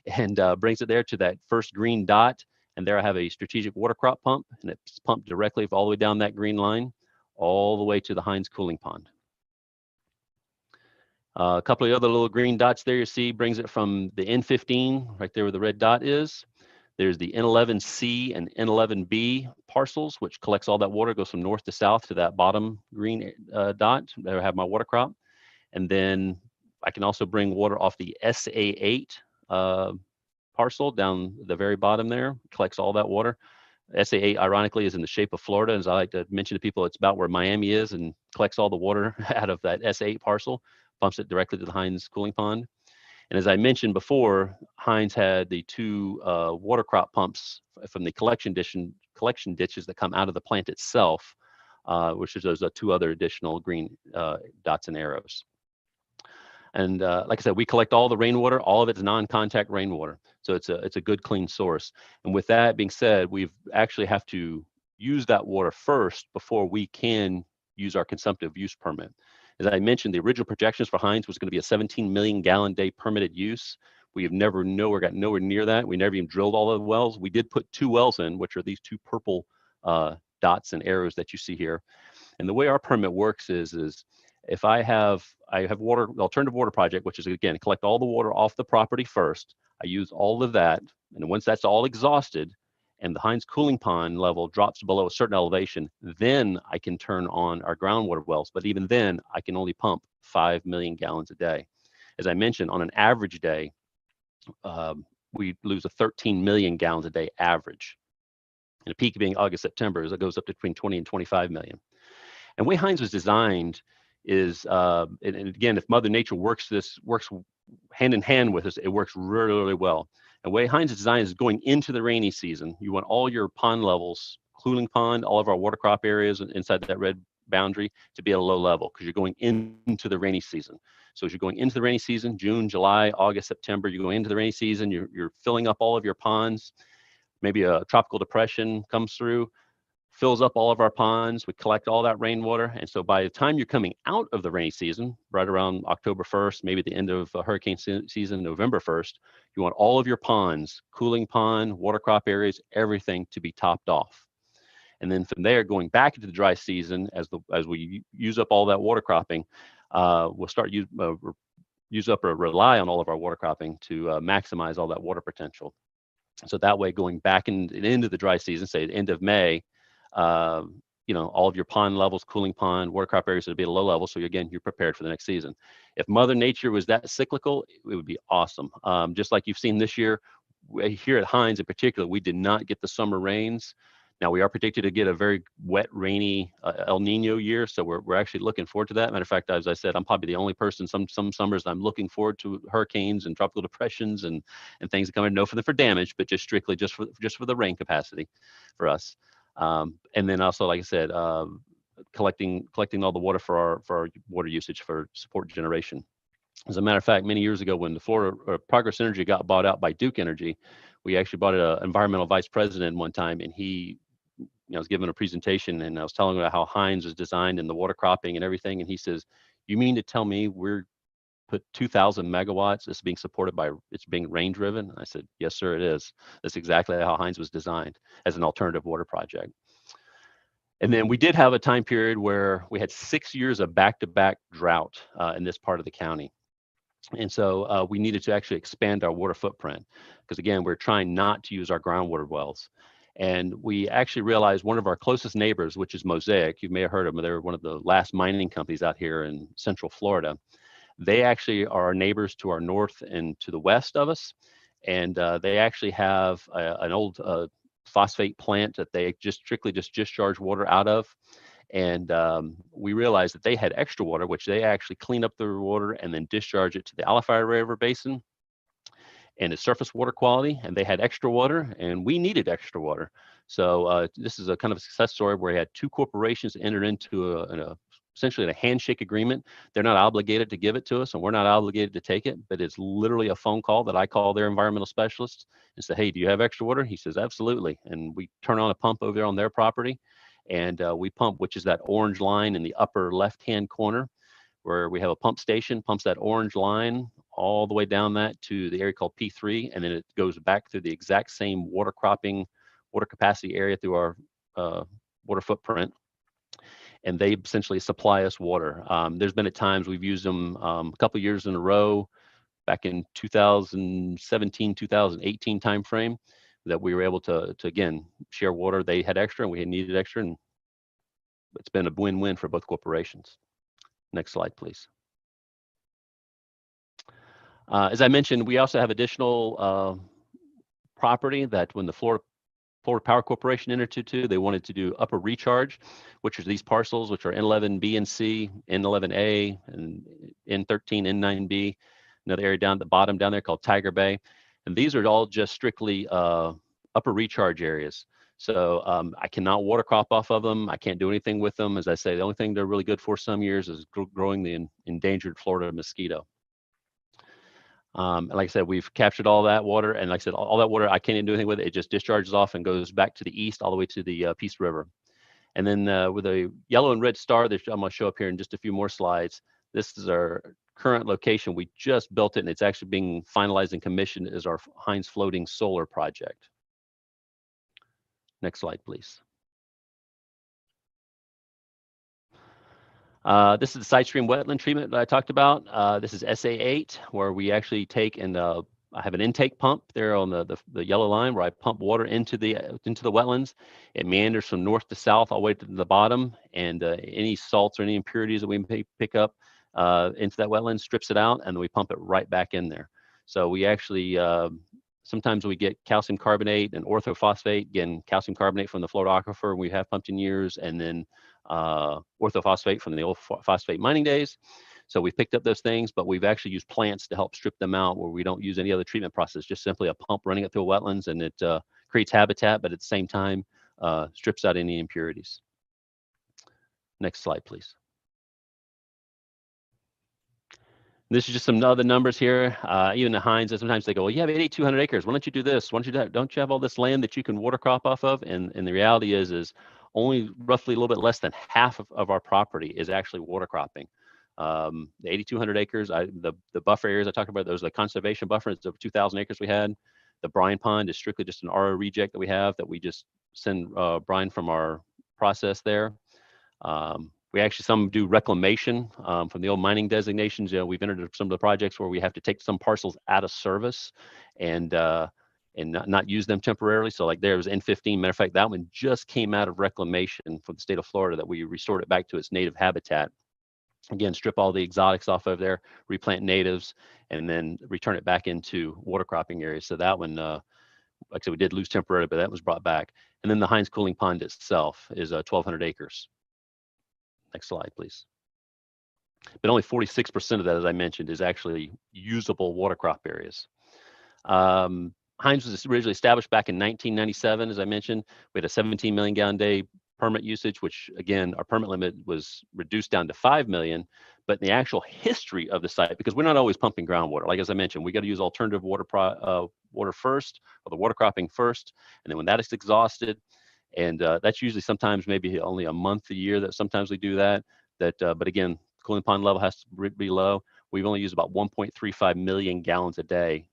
And brings it there to that first green dot. And there I have a strategic water crop pump, and it's pumped directly all the way down that green line, all the way to the Hines Cooling Pond. A couple of other little green dots there you see brings it from the N15, right there where the red dot is. There's the N11C and N11B parcels, which collects all that water, goes from north to south to that bottom green dot. There I have my water crop. And then I can also bring water off the SA8 parcel down the very bottom there, collects all that water. SA8 ironically is in the shape of Florida. As I like to mention to people, it's about where Miami is and collects all the water out of that SA8 parcel, pumps it directly to the Hines Cooling Pond. And as I mentioned before, Hines had the 2 water crop pumps from the collection ditches that come out of the plant itself, which is those 2 other additional green dots and arrows. And like I said, we collect all the rainwater. All of it is non-contact rainwater. So it's a good, clean source. And with that being said, we've actually have to use that water first before we can use our consumptive use permit. As I mentioned, the original projections for Hines was going to be a 17 million gallon day permitted use. We have got nowhere near that. We never even drilled all of the wells. We did put 2 wells in, which are these 2 purple dots and arrows that you see here. And the way our permit works is if I have water, alternative water project, which is again, collect all the water off the property first. I use all of that. And once that's all exhausted and the Hines cooling pond level drops below a certain elevation, then I can turn on our groundwater wells. But even then I can only pump 5 million gallons a day. As I mentioned, on an average day, we lose a 13 million gallons a day average. And a peak being August, September, as it goes up to between 20 and 25 million. And the way Hines was designed is, and again, if Mother Nature works hand in hand with us, it works really, really well. And the way Hines is designed is going into the rainy season. You want all your pond levels, cooling pond, all of our water crop areas inside that red boundary to be at a low level because you're going into the rainy season. So as you're going into the rainy season, June, July, August, September, you're going into the rainy season, you're filling up all of your ponds. Maybe a tropical depression comes through, fills up all of our ponds. We collect all that rainwater. And so by the time you're coming out of the rainy season, right around October 1st, maybe the end of hurricane season, November 1st, you want all of your ponds, cooling pond, water crop areas, everything to be topped off. And then from there, going back into the dry season, as we use up all that water cropping, we'll start use up or rely on all of our water cropping to maximize all that water potential. So that way, going back into the dry season, say the end of May, all of your pond levels, cooling pond, water crop areas would be at a low level. So again, you're prepared for the next season. If Mother Nature was that cyclical, it would be awesome. Just like you've seen this year, here at Hines in particular, we did not get the summer rains. Now we are predicted to get a very wet, rainy El Nino year. So we're actually looking forward to that. Matter of fact, as I said, I'm probably the only person some summers I'm looking forward to hurricanes and tropical depressions and things that come in, no for damage, but just strictly just for the rain capacity for us. And then also, like I said, collecting all the water for our water usage for support generation. As a matter of fact, many years ago when the Florida Progress Energy got bought out by Duke Energy, we actually bought an environmental vice president one time, and he was given a presentation, and I was telling him about how Hines was designed and the water cropping and everything. And he says, "You mean to tell me we're put 2,000 megawatts is being supported by, it's being rain driven?" I said, "Yes, sir, it is. That's exactly how Hines was designed as an alternative water project." And then we did have a time period where we had 6 years of back-to-back drought in this part of the county. And so we needed to actually expand our water footprint because, again, we're trying not to use our groundwater wells. And we actually realized one of our closest neighbors, which is Mosaic, you may have heard of them, they're one of the last mining companies out here in Central Florida. They actually are our neighbors to our north and to the west of us. And they actually have an old phosphate plant that they strictly discharge water out of. And we realized that they had extra water, which they actually clean up their water and then discharge it to the Alafaya River Basin and its surface water quality. And they had extra water, and we needed extra water. So this is a kind of a success story where we had two corporations enter into essentially a handshake agreement. They're not obligated to give it to us, and we're not obligated to take it, but it's literally a phone call that I call their environmental specialist and say, "Hey, do you have extra water?" He says, "Absolutely." And we turn on a pump over there on their property, and we pump, which is that orange line in the upper left-hand corner, where we have a pump station, pumps that orange line all the way down that to the area called P3, and then it goes back through the exact same water cropping, water capacity area through our water footprint. And they essentially supply us water. There's been at times we've used them a couple of years in a row, back in 2017, 2018 timeframe, that we were able to again share water. They had extra and we had needed extra, and it's been a win-win for both corporations. Next slide, please. As I mentioned, we also have additional property that when the Florida Power Corporation entered into, they wanted to do upper recharge, which are these parcels, which are N11B and C, N11A, and N13, N9B, another area down at the bottom down there called Tiger Bay. And these are all just strictly upper recharge areas. So I cannot water crop off of them. I can't do anything with them. As I say, the only thing they're really good for some years is growing the endangered Florida mosquito. And like I said, we've captured all that water, and like I said, all that water, I can't even do anything with it. It just discharges off and goes back to the east all the way to the Peace River. And then with a yellow and red star that I'm going to show up here in just a few more slides, this is our current location. We just built it, and it's actually being finalized and commissioned as our Hines Floating Solar Project. Next slide, please. This is the side stream wetland treatment that I talked about. This is SA8, where we actually take and I have an intake pump there on the yellow line where I pump water into the wetlands. It meanders from north to south all the way to the bottom, and any salts or any impurities that we may pick up into that wetland strips it out, and then we pump it right back in there. So we actually sometimes we get calcium carbonate and orthophosphate, again calcium carbonate from the Florida aquifer we have pumped in years, and then orthophosphate from the old phosphate mining days. So we've picked up those things, but we've actually used plants to help strip them out, where we don't use any other treatment process, just simply a pump running it through wetlands, and it creates habitat, but at the same time strips out any impurities. Next slide, please. This is just some other numbers here. Even the Hines, sometimes they go, well, you have 8,200 acres. Why don't you do this? Why don't you do that? Don't you have all this land that you can water crop off of? And the reality is only roughly a little bit less than half of our property is actually water cropping. The 8,200 acres, the buffer areas I talked about, those are the conservation buffers of 2,000 acres we had. The brine pond is strictly just an RO reject that we have that we just send brine from our process there. We actually some do reclamation from the old mining designations. You know, we've entered some of the projects where we have to take some parcels out of service and not use them temporarily. So like there was N15. Matter of fact, that one just came out of reclamation for the state of Florida, that we restored it back to its native habitat. Again, strip all the exotics off of there, replant natives, and then return it back into water cropping areas. So that one, like I said, we did lose temporarily, but that was brought back. And then the Hines Cooling Pond itself is 1,200 acres. Next slide, please. But only 46% of that, as I mentioned, is actually usable water crop areas. Hines was originally established back in 1997, as I mentioned. We had a 17 million gallon day permit usage, which again, our permit limit was reduced down to 5 million, but the actual history of the site, because we're not always pumping groundwater. Like, as I mentioned, we got to use alternative water first, or the water cropping first. And then when that is exhausted, and that's usually sometimes maybe only a month a year that sometimes we do that, but again, cooling pond level has to be low. We've only used about 1.35 million gallons a day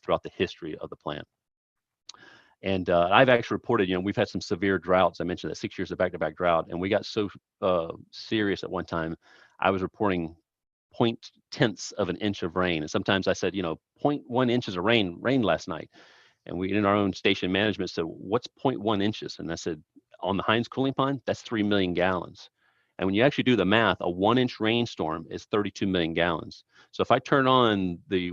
throughout the history of the plant. And I've actually reported, we've had some severe droughts. I mentioned that 6 years of back-to-back drought, and we got so serious at one time, I was reporting 0.1 of an inch of rain. And sometimes I said, 0.1 inches of rain last night. And we, in our own station management, said, what's 0.1 inches? And I said, on the Hines Cooling Pond, that's 3 million gallons. And when you actually do the math, a 1-inch rainstorm is 32 million gallons. So if I turn on the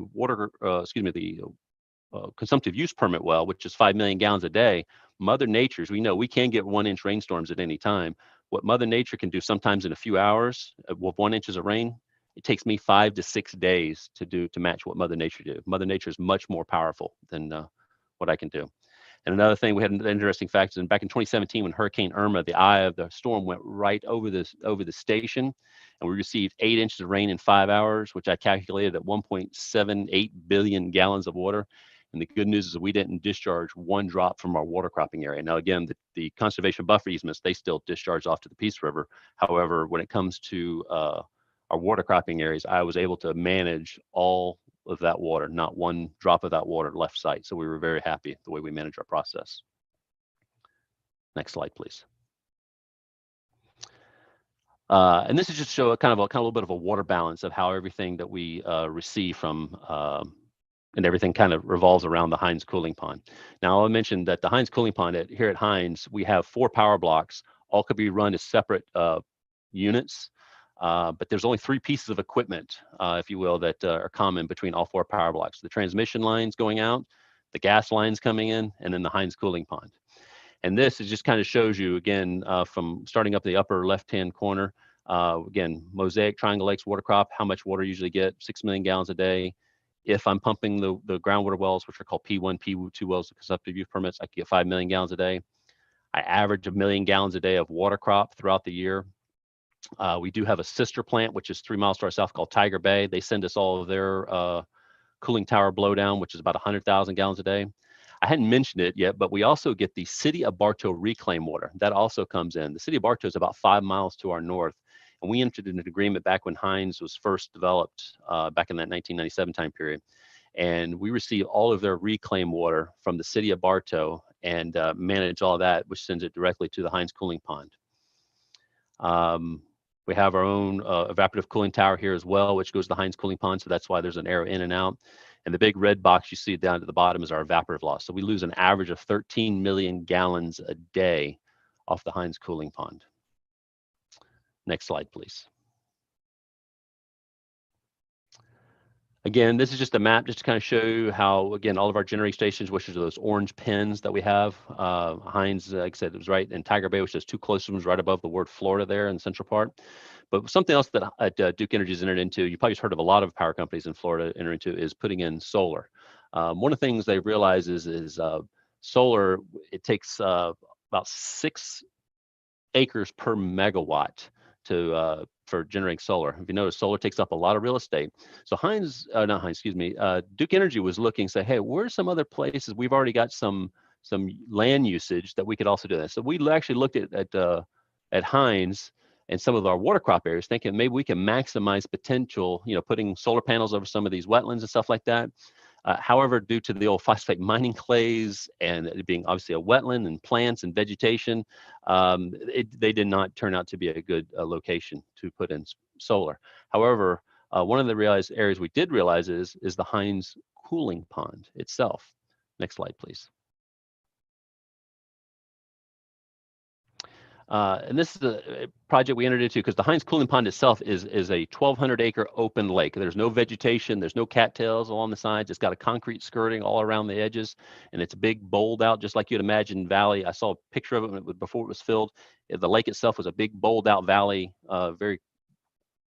consumptive use permit well, which is 5 million gallons a day, Mother Nature's, we know we can get 1-inch rainstorms at any time. What Mother Nature can do sometimes in a few hours with 1 inch of rain, it takes me 5 to 6 days to match what Mother Nature do. Mother Nature is much more powerful than what I can do. And another thing, we had an interesting fact, and back in 2017, when Hurricane Irma, the eye of the storm went right over the station, and we received 8 inches of rain in 5 hours, which I calculated at 1.78 billion gallons of water. And the good news is that we didn't discharge 1 drop from our water cropping area. Now, again, the conservation buffer easements, they still discharge off to the Peace River. However, when it comes to our water cropping areas, I was able to manage all of that water, not 1 drop of that water left site. So we were very happy the way we manage our process. Next slide, please. And this is just to show a kind of a little bit of a water balance of how everything that we receive from and everything kind of revolves around the Hines Cooling Pond. Now, I'll mention that the Hines Cooling Pond here at Hines, we have 4 power blocks. All could be run as separate units. But there's only 3 pieces of equipment, if you will, that are common between all 4 power blocks: the transmission lines going out, the gas lines coming in, and then the Hines Cooling Pond. And this is just kind of shows you, again, from starting up the upper left-hand corner, again, Mosaic, Triangle Lakes water crop, how much water I usually get, 6 million gallons a day. If I'm pumping the groundwater wells, which are called P1, P2 wells, the consumptive use permits, I can get 5 million gallons a day. I average 1 million gallons a day of water crop throughout the year. We do have a sister plant, which is 3 miles to our south, called Tiger Bay. They send us all of their cooling tower blowdown, which is about 100,000 gallons a day. I hadn't mentioned it yet, but we also get the City of Bartow reclaim water. That also comes in. The City of Bartow is about 5 miles to our north. And we entered into an agreement back when Hines was first developed, back in that 1997 time period. And we receive all of their reclaim water from the City of Bartow and manage all that, which sends it directly to the Hines Cooling Pond. We have our own evaporative cooling tower here as well, which goes to the Hines cooling pond. So that's why there's an arrow in and out. And the big red box you see down at the bottom is our evaporative loss. So we lose an average of 13 million gallons a day off the Hines cooling pond. Next slide, please. Again, this is just a map just to kind of show you how, again, all of our generating stations, which are those orange pins that we have. Hines, like I said, it was right in Tiger Bay, which is 2 close ones right above the word Florida there in the central part. But something else that Duke Energy has entered into, you probably heard of a lot of power companies in Florida enter into, is putting in solar. One of the things they realize is solar, it takes about 6 acres per megawatt to for generating solar. If you notice, solar takes up a lot of real estate. So Duke Energy was looking, say, hey, where's some other places we've already got some land usage that we could also do that. So we actually looked at Hines and some of our water crop areas, thinking maybe we can maximize potential, putting solar panels over some of these wetlands and stuff like that. However, due to the old phosphate mining clays and it being obviously a wetland and plants and vegetation, they did not turn out to be a good location to put in solar. However, one of the areas we did realize is the Hines cooling pond itself. Next slide, please. And this is a project we entered into because the Hines cooling pond itself is a 1,200 acre open lake. There's no vegetation, there's no cattails along the sides. It's got a concrete skirting all around the edges, and it's a big bowled out, just like you'd imagine valley. I saw a picture of it before it was filled. The lake itself was a big bowled out valley, very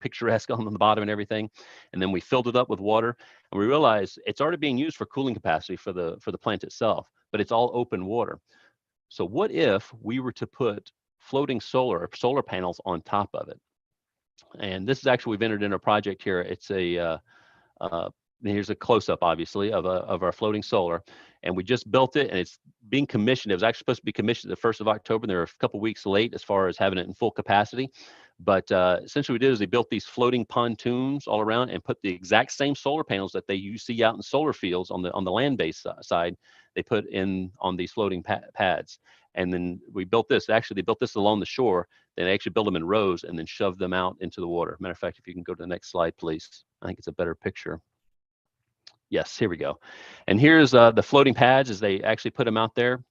picturesque on the bottom and everything. And then we filled it up with water, and we realized it's already being used for cooling capacity for the plant itself, but it's all open water. So what if we were to put floating solar panels on top of it? And this is actually, we've entered in a project here. It's here's a close-up, obviously, of our floating solar, and we just built it, and it's being commissioned. It was actually supposed to be commissioned the 1st of October, and they're a couple weeks late as far as having it in full capacity. But essentially what we did is they built these floating pontoons all around and put the exact same solar panels that you see out in solar fields on the land-based side. They put in on these floating pads. And then we built this. Actually, they built this along the shore. They actually built them in rows and then shoved them out into the water. Matter of fact, if you can go to the next slide, please. I think it's a better picture. Yes, here we go. And here's the floating pads as they actually put them out there.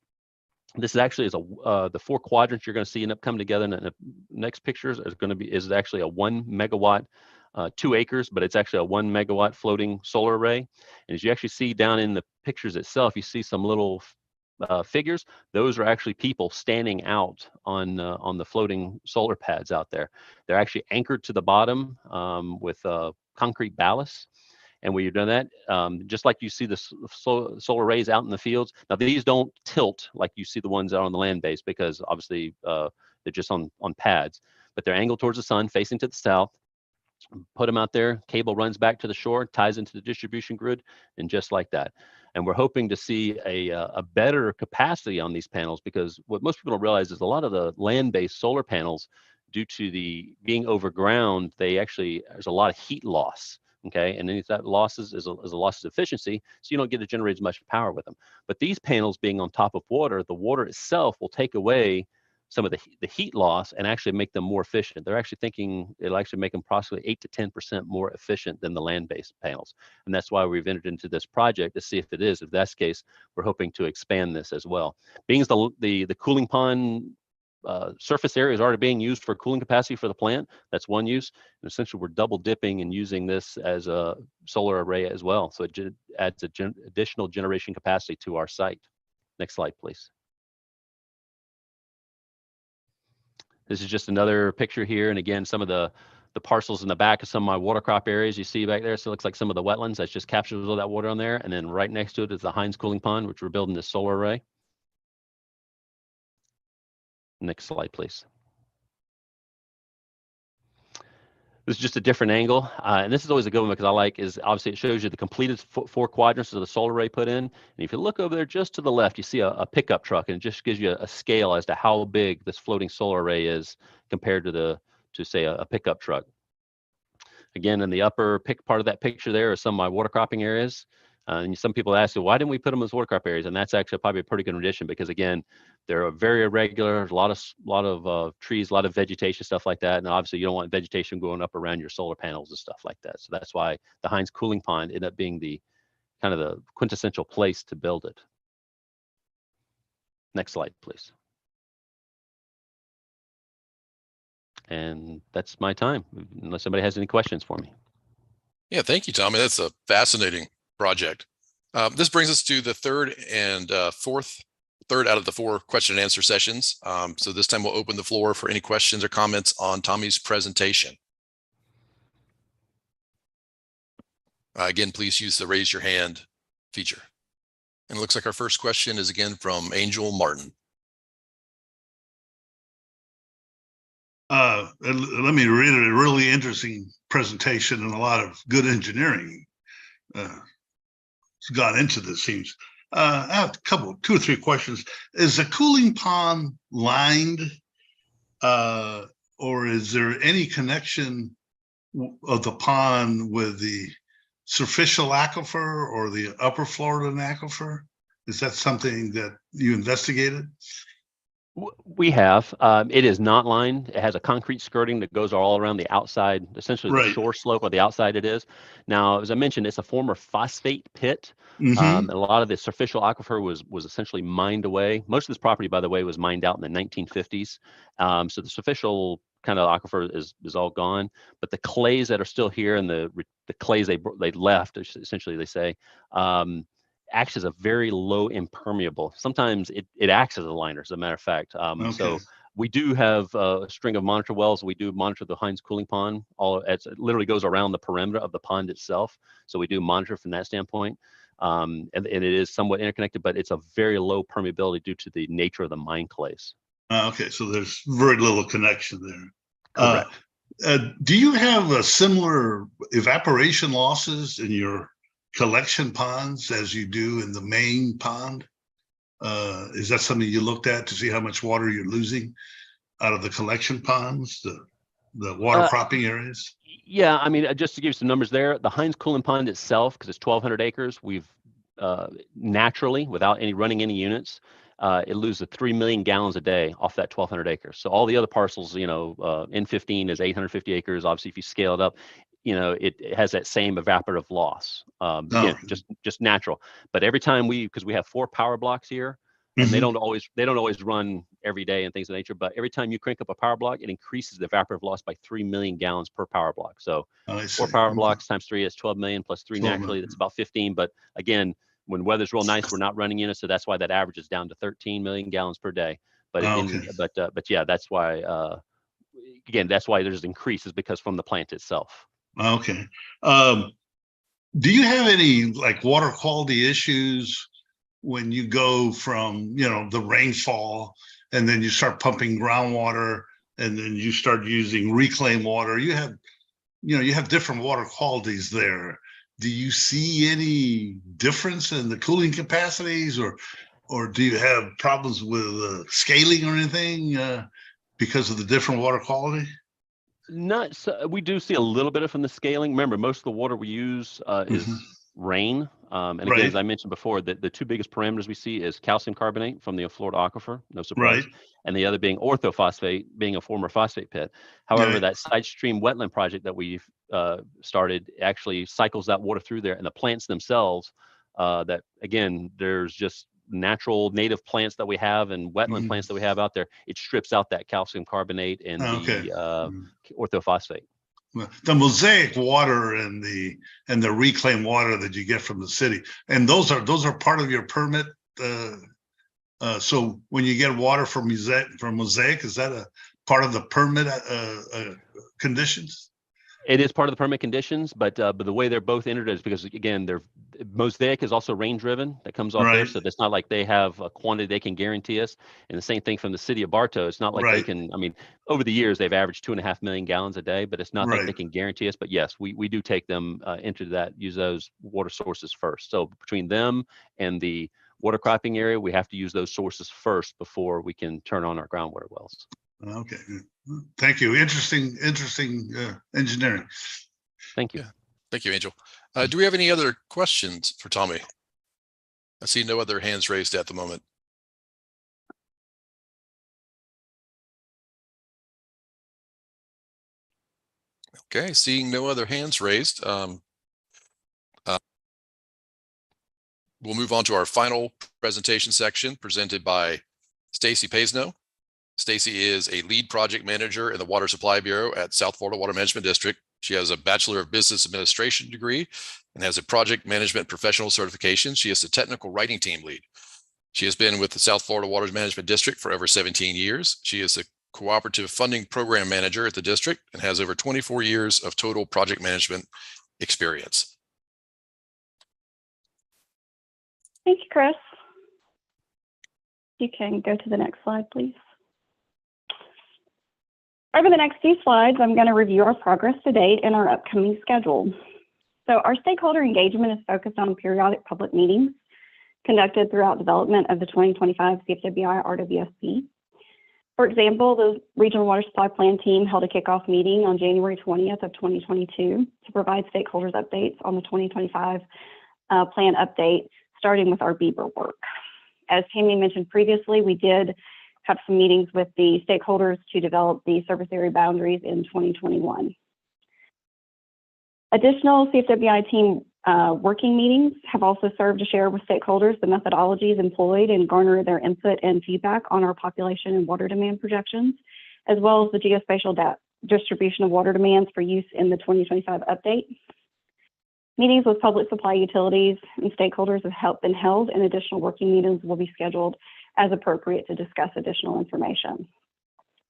This is actually the 4 quadrants you're going to see end up coming together in the next pictures is actually a 1 megawatt, 2 acres, but it's actually a 1 megawatt floating solar array. And as you actually see down in the pictures itself, you see some little figures. Those are actually people standing out on the floating solar pads out there. They're actually anchored to the bottom with concrete ballast. And when you've done that, just like you see the solar arrays out in the fields, now these don't tilt like you see the ones out on the land base, because obviously they're just on pads, but they're angled towards the sun, facing to the south. Put them out there, cable runs back to the shore, ties into the distribution grid, and just like that. And we're hoping to see a better capacity on these panels, because what most people don't realize is a lot of the land-based solar panels, due to the being overground, there's a lot of heat loss. Okay, and then that losses is a loss of efficiency, so you don't get to generate as much power with them. But these panels being on top of water, the water itself will take away some of the heat loss and actually make them more efficient. They're actually thinking it'll actually make them approximately 8 to 10% more efficient than the land-based panels. And that's why we've entered into this project to see if it is. If that's the case, we're hoping to expand this as well. Being as the cooling pond surface area is already being used for cooling capacity for the plant, that's one use. And essentially we're double dipping and using this as a solar array as well. So it adds additional generation capacity to our site. Next slide, please. This is just another picture here. And again, some of the parcels in the back of some of my water crop areas you see back there. So it looks like some of the wetlands that's just captures all that water on there. And then right next to it is the Hines cooling pond, which we're building this solar array. Next slide, please. This is just a different angle. And this is always a good one because I like is obviously it shows you the completed 4 quadrants of the solar array put in. And if you look over there just to the left, you see a pickup truck, and it just gives you a scale as to how big this floating solar array is compared to say a pickup truck. Again, in the upper part of that picture there are some of my water cropping areas. And some people ask, why didn't we put them as water crop areas? And that's actually probably a pretty good addition because again, they're very irregular, a lot of trees, a lot of vegetation, stuff like that. And obviously you don't want vegetation going up around your solar panels and stuff like that. So that's why the Heinz Cooling Pond ended up being the kind of the quintessential place to build it. Next slide, please. And that's my time, unless somebody has any questions for me. Yeah, thank you, Tommy. That's a fascinating project. This brings us to the third out of the 4 question and answer sessions. So this time we'll open the floor for any questions or comments on Tommy's presentation. Again, please use the raise your hand feature. And it looks like our first question is again from Angel Martin. Let me reiterate, a really interesting presentation and a lot of good engineering has gone into this, seems. I have a couple, 2 or 3 questions. Is the cooling pond lined, or is there any connection of the pond with the superficial aquifer or the upper Florida aquifer? Is that something that you investigated? We have. It is not lined. It has a concrete skirting that goes all around the outside, essentially the shore slope of the outside it is. Now, as I mentioned, it's a former phosphate pit. And a lot of the superficial aquifer was essentially mined away. Most of this property, by the way, was mined out in the 1950s. So the superficial kind of aquifer is all gone. But the clays that are still here and the clays they left, essentially they say, acts as a very low impermeable. Sometimes it acts as a liner, as a matter of fact. So we do have a string of monitor wells. We do monitor the Heinz Cooling Pond. It literally goes around the perimeter of the pond itself. So we do monitor from that standpoint. And it is somewhat interconnected, but it's a very low permeability due to the nature of the mine clays. Okay, so there's very little connection there. Correct. Do you have a similar evaporation losses in your collection ponds as you do in the main pond? Is that something you looked at to see how much water you're losing out of the collection ponds, the water cropping areas? Yeah, I mean, just to give you some numbers there, the Heinz Cooling Pond itself, because it's 1,200 acres, we've naturally, without running any units, it loses 3 million gallons a day off that 1,200 acres. So all the other parcels, N15 is 850 acres. Obviously, if you scale it up, it has that same evaporative loss. Again, just natural. But every time because we have 4 power blocks here, and they don't always run every day and things of nature. But every time you crank up a power block, it increases the evaporative loss by 3 million gallons per power block. So 4 power blocks times 3 is 12 million plus 3 naturally. That's about 15. But again, when weather's real nice, we're not running units, so that's why that average is down to 13 million gallons per day. But but yeah, that's why again, that's why there's increases, because from the plant itself. Okay. Do you have any water quality issues when you go from the rainfall and then you start pumping groundwater and then you start using reclaimed water? You have different water qualities there. Do you see any difference in the cooling capacities, or do you have problems with scaling or anything because of the different water quality? Not so, we do see a little bit from the scaling. Remember, most of the water we use is rain. And again, as I mentioned before, the 2 biggest parameters we see is calcium carbonate from the Florida aquifer, no surprise, and the other being orthophosphate, being a former phosphate pit. However, that side stream wetland project that we've started actually cycles that water through there, and the plants themselves, that again, there's just natural native plants that we have and wetland plants that we have out there, it strips out that calcium carbonate and the orthophosphate. The mosaic water and the reclaimed water that you get from the city, and those are part of your permit. So when you get water from mosaic, is that a part of the permit conditions? It is part of the permit conditions, but the way they're both entered is because, again, mosaic is also rain driven that comes off there. So it's not like they have a quantity they can guarantee us. And the same thing from the city of Bartow. It's not like they can, over the years, they've averaged 2.5 million gallons a day, but it's not like they can guarantee us. But yes, we do take them into that, use those water sources first. So between them and the water cropping area, we have to use those sources first before we can turn on our groundwater wells. Okay, thank you. Interesting engineering. Thank you. Thank you, Angel. Do we have any other questions for Tommy? I see no other hands raised at the moment. Okay, seeing no other hands raised, we'll move on to our final presentation section presented by Stacy Paisno. Stacy is a lead project manager in the Water Supply Bureau at South Florida Water Management District. She has a Bachelor of Business Administration degree and has a project management professional certification. She is the technical writing team lead. She has been with the South Florida Water Management District for over 17 years. She is a cooperative funding program manager at the district and has over 24 years of total project management experience. Thank you, Chris. You can go to the next slide, please. Over the next few slides, I'm going to review our progress to date and our upcoming schedule. So our stakeholder engagement is focused on periodic public meetings conducted throughout development of the 2025 CFWI RWSP. For example, the Regional Water Supply Plan team held a kickoff meeting on January 20th of 2022 to provide stakeholders updates on the 2025 plan update, starting with our Bieber work. As Tammy mentioned previously, we did have some meetings with the stakeholders to develop the service area boundaries in 2021. Additional CFWI team working meetings have also served to share with stakeholders the methodologies employed and garner their input and feedback on our population and water demand projections, as well as the geospatial distribution of water demands for use in the 2025 update. Meetings with public supply utilities and stakeholders have been held, and additional working meetings will be scheduled as appropriate to discuss additional information.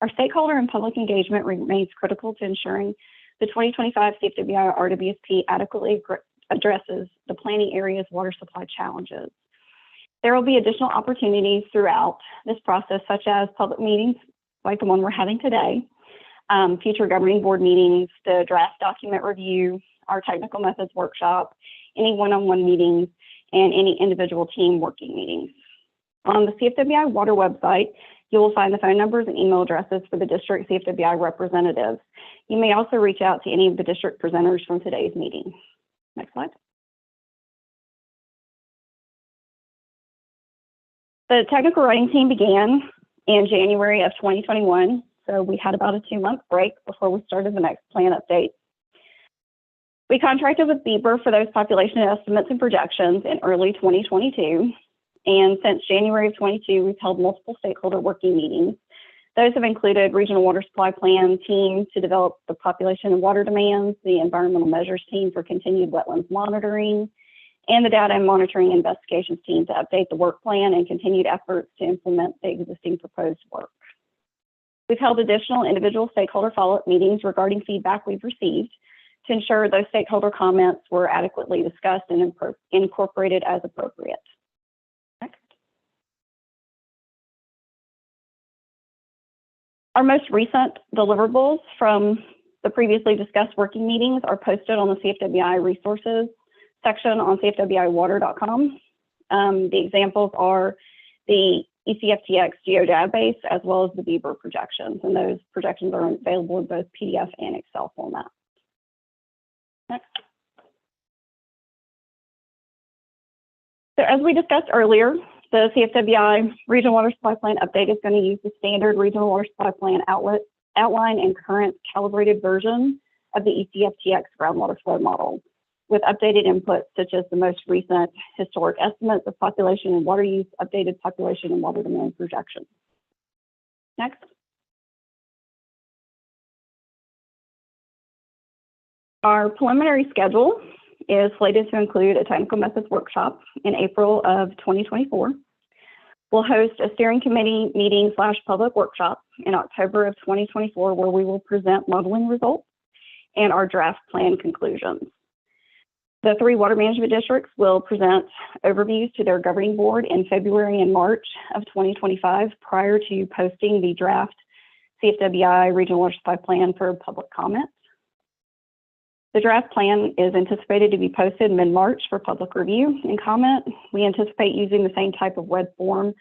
Our stakeholder and public engagement remains critical to ensuring the 2025 CFWI RWSP adequately addresses the planning area's water supply challenges. There will be additional opportunities throughout this process, such as public meetings like the one we're having today, future governing board meetings, the draft document review, our technical methods workshop, any one-on-one meetings, and any individual team working meetings. On the CFWI Water website, you will find the phone numbers and email addresses for the district CFWI representatives. You may also reach out to any of the district presenters from today's meeting. Next slide. The technical writing team began in January of 2021, so we had about a 2-month break before we started the next plan update. We contracted with Bieber for those population estimates and projections in early 2022, and since January of 22, we've held multiple stakeholder working meetings. Those have included Regional Water Supply Plan team to develop the population and water demands, the Environmental Measures team for continued wetlands monitoring, and the Data and Monitoring Investigations team to update the work plan and continued efforts to implement the existing proposed work. We've held additional individual stakeholder follow-up meetings regarding feedback we've received to ensure those stakeholder comments were adequately discussed and incorporated as appropriate. Our most recent deliverables from the previously discussed working meetings are posted on the CFWI resources section on CFWIwater.com. The examples are the ECFTX geodatabase as well as the Bieber projections, and those projections are available in both PDF and Excel format. Next. So as we discussed earlier, the CFWI Regional Water Supply Plan update is going to use the standard Regional Water Supply Plan outline and current calibrated version of the ECFTX groundwater flow model, with updated inputs such as the most recent historic estimates of population and water use, updated population and water demand projections. Next. Our preliminary schedule is slated to include a technical methods workshop in April of 2024. We'll host a steering committee meeting / public workshop in October of 2024, where we will present modeling results and our draft plan conclusions. The 3 water management districts will present overviews to their governing board in February and March of 2025 prior to posting the draft CFWI Regional Water Supply Plan for public comment. The draft plan is anticipated to be posted mid-March for public review and comment. We anticipate using the same type of web form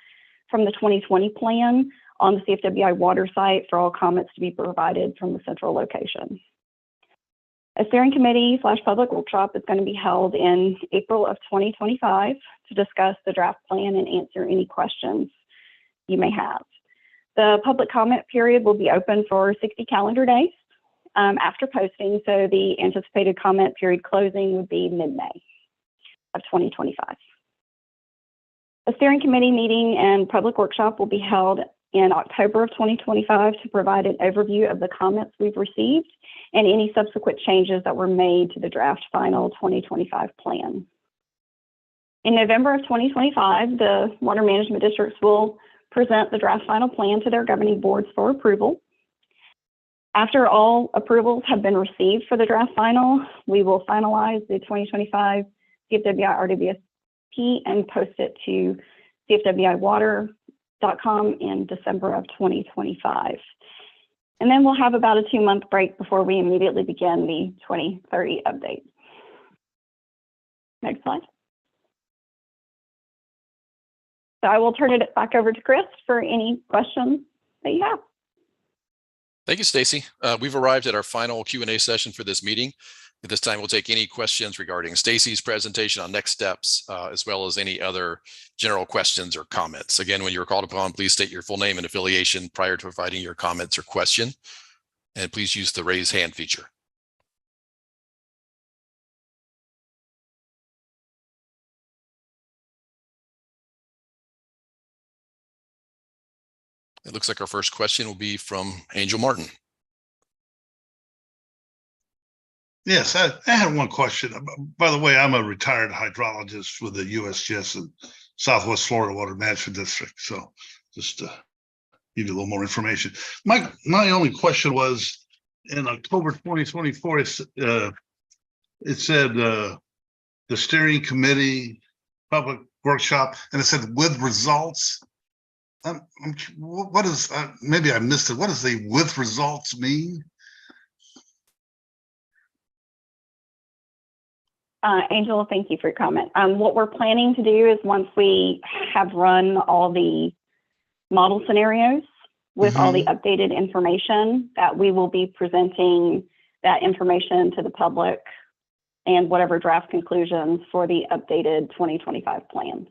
from the 2020 plan on the CFWI water site for all comments to be provided from the central location. A steering committee / public workshop is going to be held in April of 2025 to discuss the draft plan and answer any questions you may have. The public comment period will be open for 60 calendar days after posting, so the anticipated comment period closing would be mid-May of 2025. A steering committee meeting and public workshop will be held in October of 2025 to provide an overview of the comments we've received and any subsequent changes that were made to the draft final 2025 plan. In November of 2025, the water management districts will present the draft final plan to their governing boards for approval. After all approvals have been received for the draft final, we will finalize the 2025 CFWI RWSP and post it to CFWIwater.com in December of 2025. And then we'll have about a 2-month break before we immediately begin the 2030 update. Next slide. So I will turn it back over to Chris for any questions that you have. Thank you, Stacy. We've arrived at our final Q&A session for this meeting. At this time, we'll take any questions regarding Stacy's presentation on next steps, as well as any other general questions or comments. Again, when you're called upon, please state your full name and affiliation prior to providing your comments or question, and please use the raise hand feature. It looks like our first question will be from Angel Martin. Yes, I had one question. By the way, I'm a retired hydrologist with the USGS and Southwest Florida Water Management District. So just to give you a little more information. My only question was in October 2024, it said the steering committee public workshop, and it said with results. What is, maybe I missed it. What does the with results mean? Angela, thank you for your comment. What we're planning to do is once we have run all the model scenarios with all the updated information, that we will be presenting that information to the public and whatever draft conclusions for the updated 2025 plan.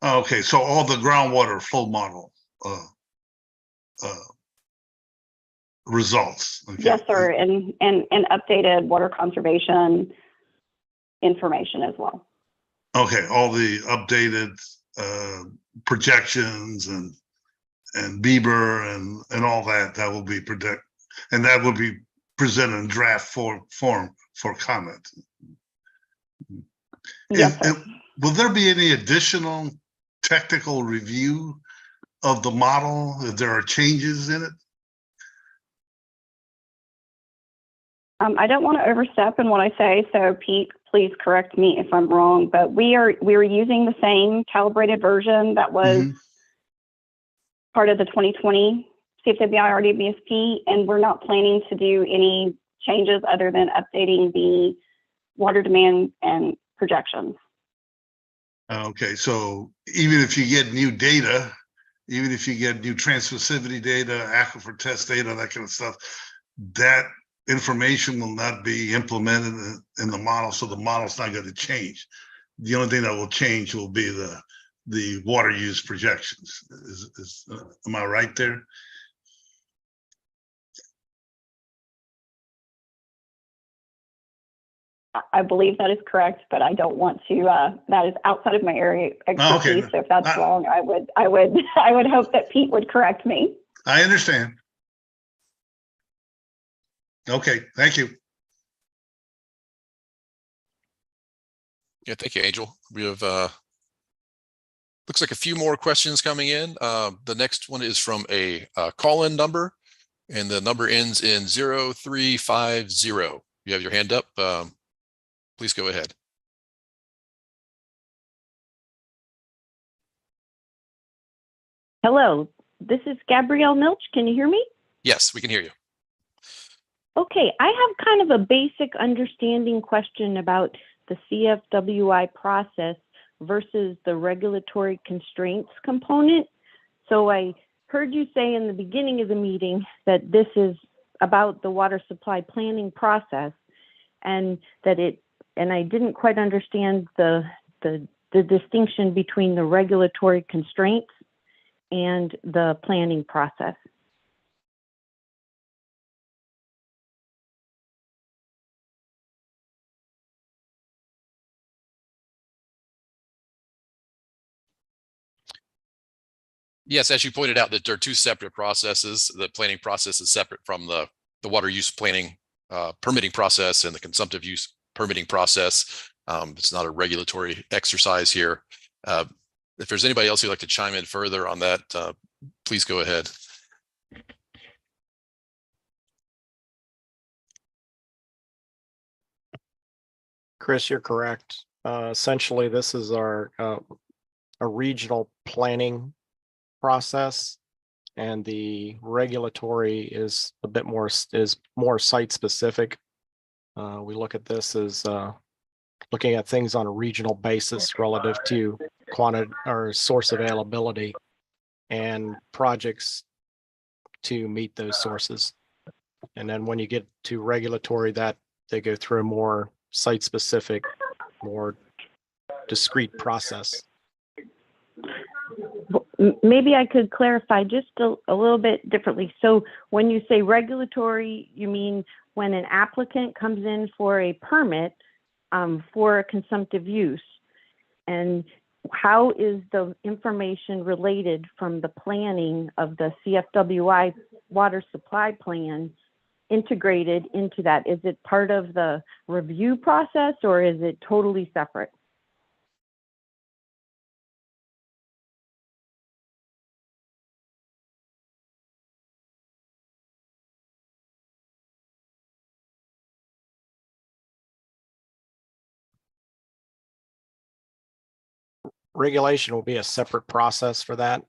Okay, so all the groundwater flow model results. Okay. Yes, sir, and updated water conservation information as well. Okay, all the updated projections and Bieber and all that will be and that will be presented in draft form for comment. Yes, sir. Will there be any additional technical review of the model if there are changes in it? I don't want to overstep in what I say, so Pete, please correct me if I'm wrong, but we are using the same calibrated version that was part of the 2020 CFWI RWSP, and we're not planning to do any changes other than updating the water demand and projections. Okay, so even if you get new data, even if you get new transmissivity data, aquifer test data, that kind of stuff, that information will not be implemented in the model, so the model's not going to change. The only thing that will change will be the water use projections. Am I right there? I believe that is correct, but I don't want to. That is outside of my area of expertise. Okay. So if that's wrong, I would hope that Pete would correct me. I understand. Okay, thank you. Yeah, thank you, Angel. We have looks like a few more questions coming in. The next one is from a call-in number, and the number ends in 0350. You have your hand up. Please go ahead. Hello, this is Gabrielle Milch. Can you hear me? Yes, we can hear you. Okay, I have kind of a basic understanding question about the CFWI process versus the regulatory constraints component. So I heard you say in the beginning of the meeting that this is about the water supply planning process. and I didn't quite understand the distinction between the regulatory constraints and the planning process. Yes, as you pointed out, that there are two separate processes. The planning process is separate from the water use planning permitting process and the consumptive use permitting process. It's not a regulatory exercise here. If there's anybody else who'd like to chime in further on that, please go ahead. Chris, you're correct. Essentially, this is our a regional planning process, and the regulatory is a bit more site specific. We look at this as looking at things on a regional basis relative to quantity or source availability and projects to meet those sources. And then when you get to regulatory, that they go through a more site specific, more discrete process. Maybe I could clarify just a little bit differently. So when you say regulatory, you mean when an applicant comes in for a permit for a consumptive use, and how is the information related from the planning of the CFWI water supply plan integrated into that? Is it part of the review process, or is it totally separate? Regulation will be a separate process for that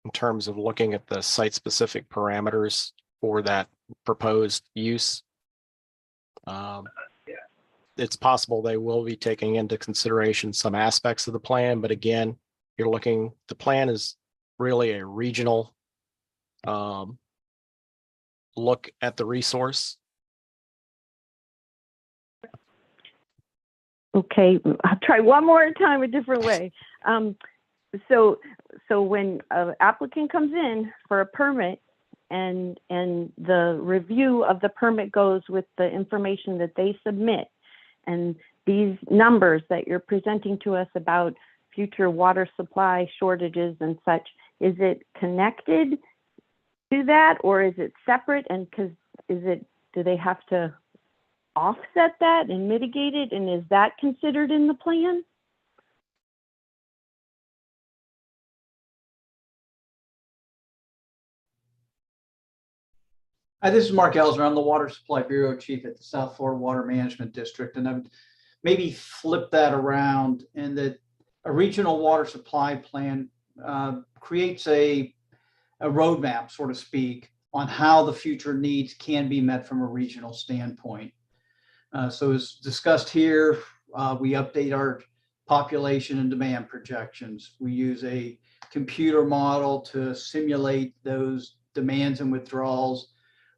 in terms of looking at the site specific parameters for that proposed use. It's possible they will be taking into consideration some aspects of the plan, but again, the plan is really a regional look at the resource. Okay, I'll try one more time a different way. So when an applicant comes in for a permit and the review of the permit goes with the information that they submit, and these numbers that you're presenting to us about future water supply shortages and such, is it connected to that, or is it separate? And do they have to offset that and mitigate it, and is that considered in the plan? Hi, this is Mark Elsner. I'm the Water Supply Bureau Chief at the South Florida Water Management District, and I would maybe flip that around, and that a regional water supply plan creates a roadmap, so to speak, on how the future needs can be met from a regional standpoint. So as discussed here, we update our population and demand projections. We use a computer model to simulate those demands and withdrawals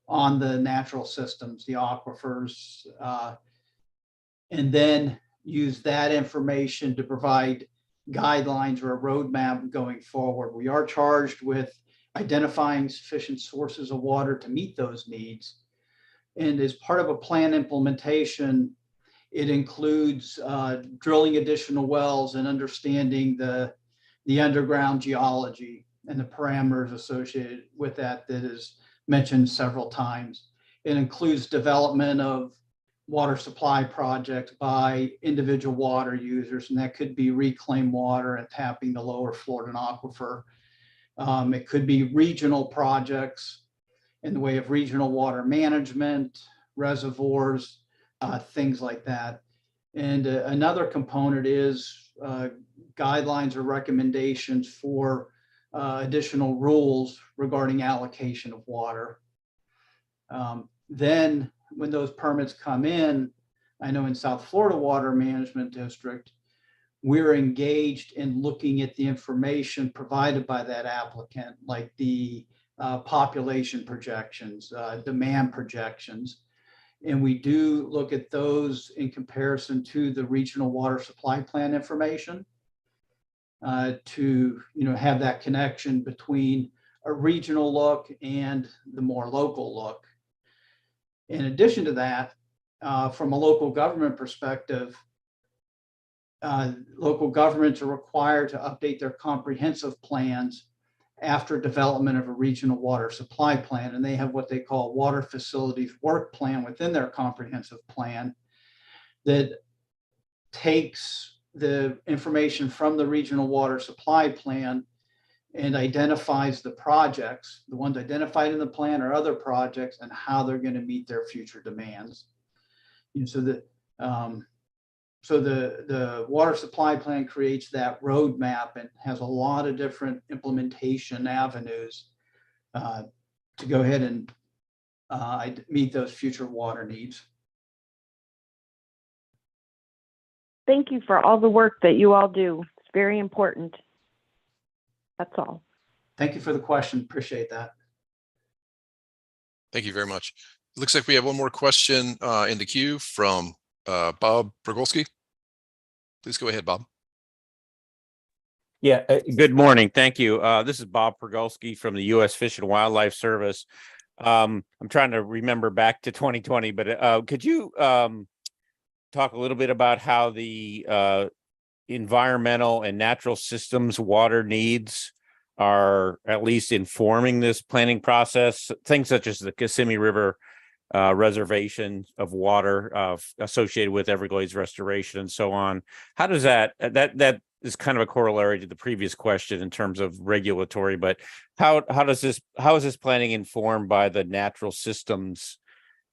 on the natural systems, the aquifers, and then use that information to provide guidelines or a roadmap going forward. We are charged with identifying sufficient sources of water to meet those needs. And as part of a plan implementation, it includes drilling additional wells and understanding the underground geology and the parameters associated with that is mentioned several times. It includes development of water supply projects by individual water users, and that could be reclaimed water and tapping the lower Florida aquifer. It could be regional projects in the way of regional water management, reservoirs, things like that. And another component is guidelines or recommendations for additional rules regarding allocation of water. Then when those permits come in, I know in South Florida Water Management District, we're engaged in looking at the information provided by that applicant, like the population projections, demand projections. And we do look at those in comparison to the regional water supply plan information to, have that connection between a regional look and the more local look. In addition to that, from a local government perspective, local governments are required to update their comprehensive plans after development of a regional water supply plan. And they have what they call water facilities work plan within their comprehensive plan that takes the information from the regional water supply plan and identifies the projects, the ones identified in the plan or other projects, and how they're going to meet their future demands. So that the water supply plan creates that roadmap and has a lot of different implementation avenues to go ahead and meet those future water needs. Thank you for all the work that you all do. It's very important. That's all. Thank you for the question. Appreciate that. Thank you very much. It looks like we have one more question in the queue from Bob Progolski. Please go ahead, Bob. Yeah, good morning. Thank you. This is Bob Progolski from the U.S. Fish and Wildlife Service. I'm trying to remember back to 2020, but could you talk a little bit about how the environmental and natural systems water needs are at least informing this planning process? Things such as the Kissimmee River reservation of water associated with Everglades restoration and so on. How does that is kind of a corollary to the previous question in terms of regulatory, but how is this planning informed by the natural systems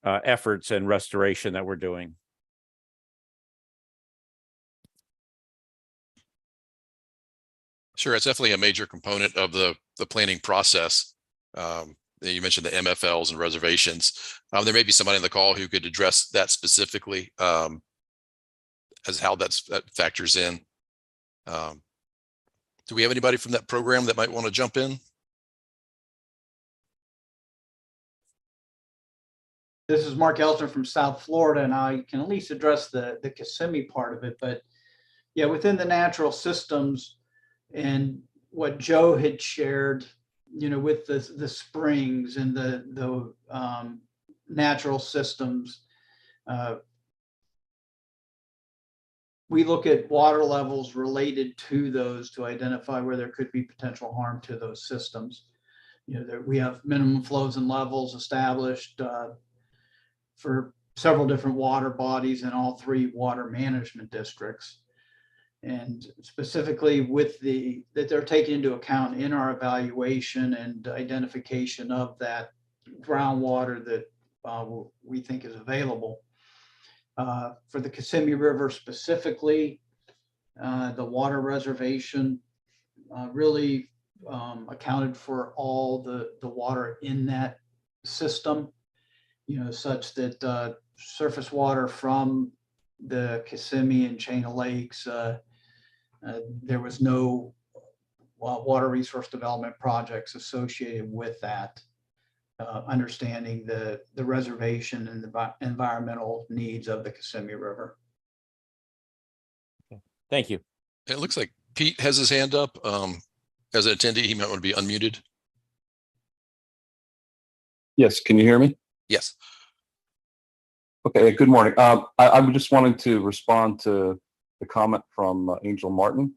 efforts and restoration that we're doing? Sure, it's definitely a major component of the planning process. You mentioned the MFLs and reservations. There may be somebody on the call who could address that specifically as how that factors in. Do we have anybody from that program that might want to jump in? This is Mark Elsner from South Florida, and I can at least address the Kissimmee part of it. But yeah, within the natural systems and what Joe had shared, with the springs and the natural systems, we look at water levels related to those to identify where there could be potential harm to those systems. We have minimum flows and levels established for several different water bodies in all 3 water management districts. And specifically that they're taken into account in our evaluation and identification of that groundwater that we think is available. For the Kissimmee River specifically, the water reservation really accounted for all the water in that system, such that surface water from the Kissimmee and chain of lakes, there was no water resource development projects associated with that, understanding the reservation and the environmental needs of the Kissimmee River. Thank you. It looks like Pete has his hand up. As an attendee, he might want to be unmuted. Yes, can you hear me? Yes. Okay, good morning. I just wanted to respond to the comment from Angel Martin.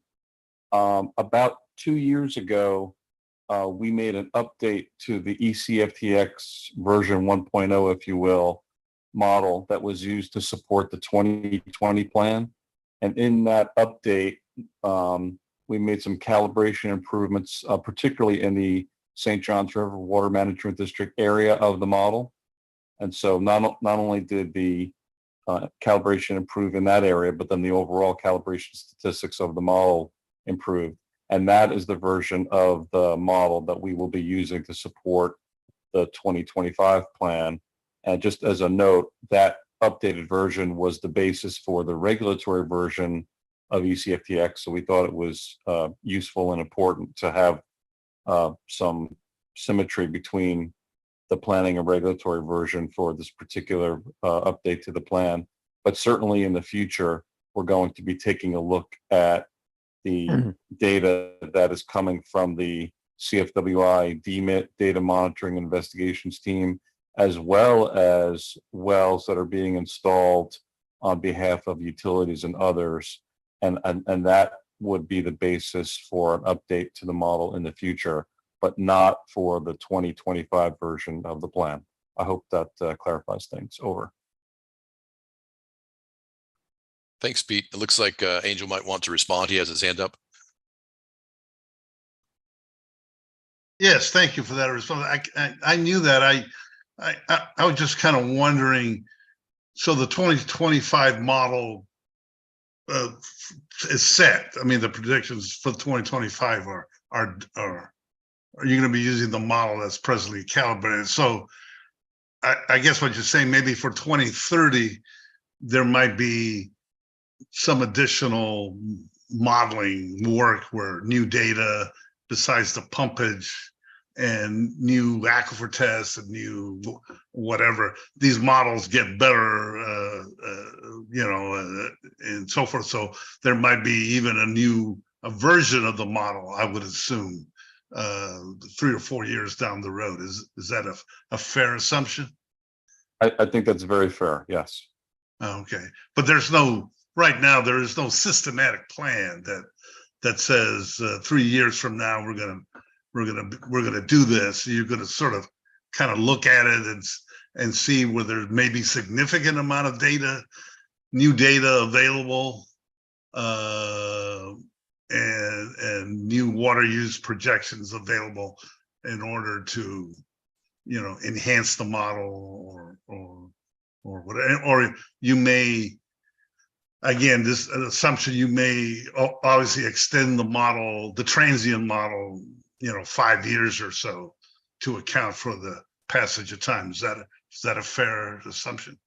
About 2 years ago, we made an update to the ECFTX version 1.0, if you will, model that was used to support the 2020 plan. And in that update, we made some calibration improvements, particularly in the St. Johns River Water Management District area of the model. And so not only did the calibration improve in that area, but then the overall calibration statistics of the model improved. And that is the version of the model that we will be using to support the 2025 plan. And just as a note, that updated version was the basis for the regulatory version of ECFTX. So we thought it was useful and important to have some symmetry between the planning and regulatory version for this particular update to the plan. But certainly in the future, we're going to be taking a look at the data that is coming from the CFWI DMIT data monitoring investigations team, as well as wells that are being installed on behalf of utilities and others. And that would be the basis for an update to the model in the future, but not for the 2025 version of the plan. I hope that clarifies things. Over. Thanks, Pete. It looks like Angel might want to respond. He has his hand up. Yes, thank you for that response. I knew that. I was just kind of wondering. So the 2025 model is set. I mean, the predictions for 2025 are you going to be using the model that's presently calibrated? So I guess what you're saying, maybe for 2030, there might be some additional modeling work where new data besides the pumpage and new aquifer tests and new whatever, these models get better, and so forth. So there might be even a version of the model, I would assume, 3 or 4 years down the road. Is that a fair assumption? I think that's very fair. Yes. Okay, but right now there is no systematic plan that says 3 years from now we're gonna do this. You're gonna sort of kind of look at it and see where there may be significant amount of data, new data available, and new water use projections available in order to, enhance the model or whatever. Or you may, again, this assumption, you may obviously extend the model, the transient model, 5 years or so to account for the passage of time. Is that a fair assumption?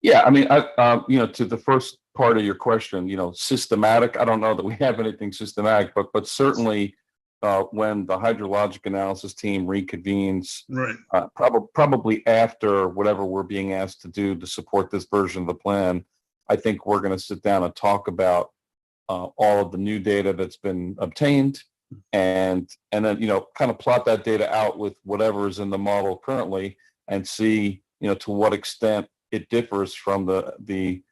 Yeah, I mean, to the first part of your question, systematic. I don't know that we have anything systematic, but certainly when the hydrologic analysis team reconvenes, right, probably after whatever we're being asked to do to support this version of the plan, I think we're going to sit down and talk about all of the new data that's been obtained, and then kind of plot that data out with whatever is in the model currently, and see to what extent it differs from the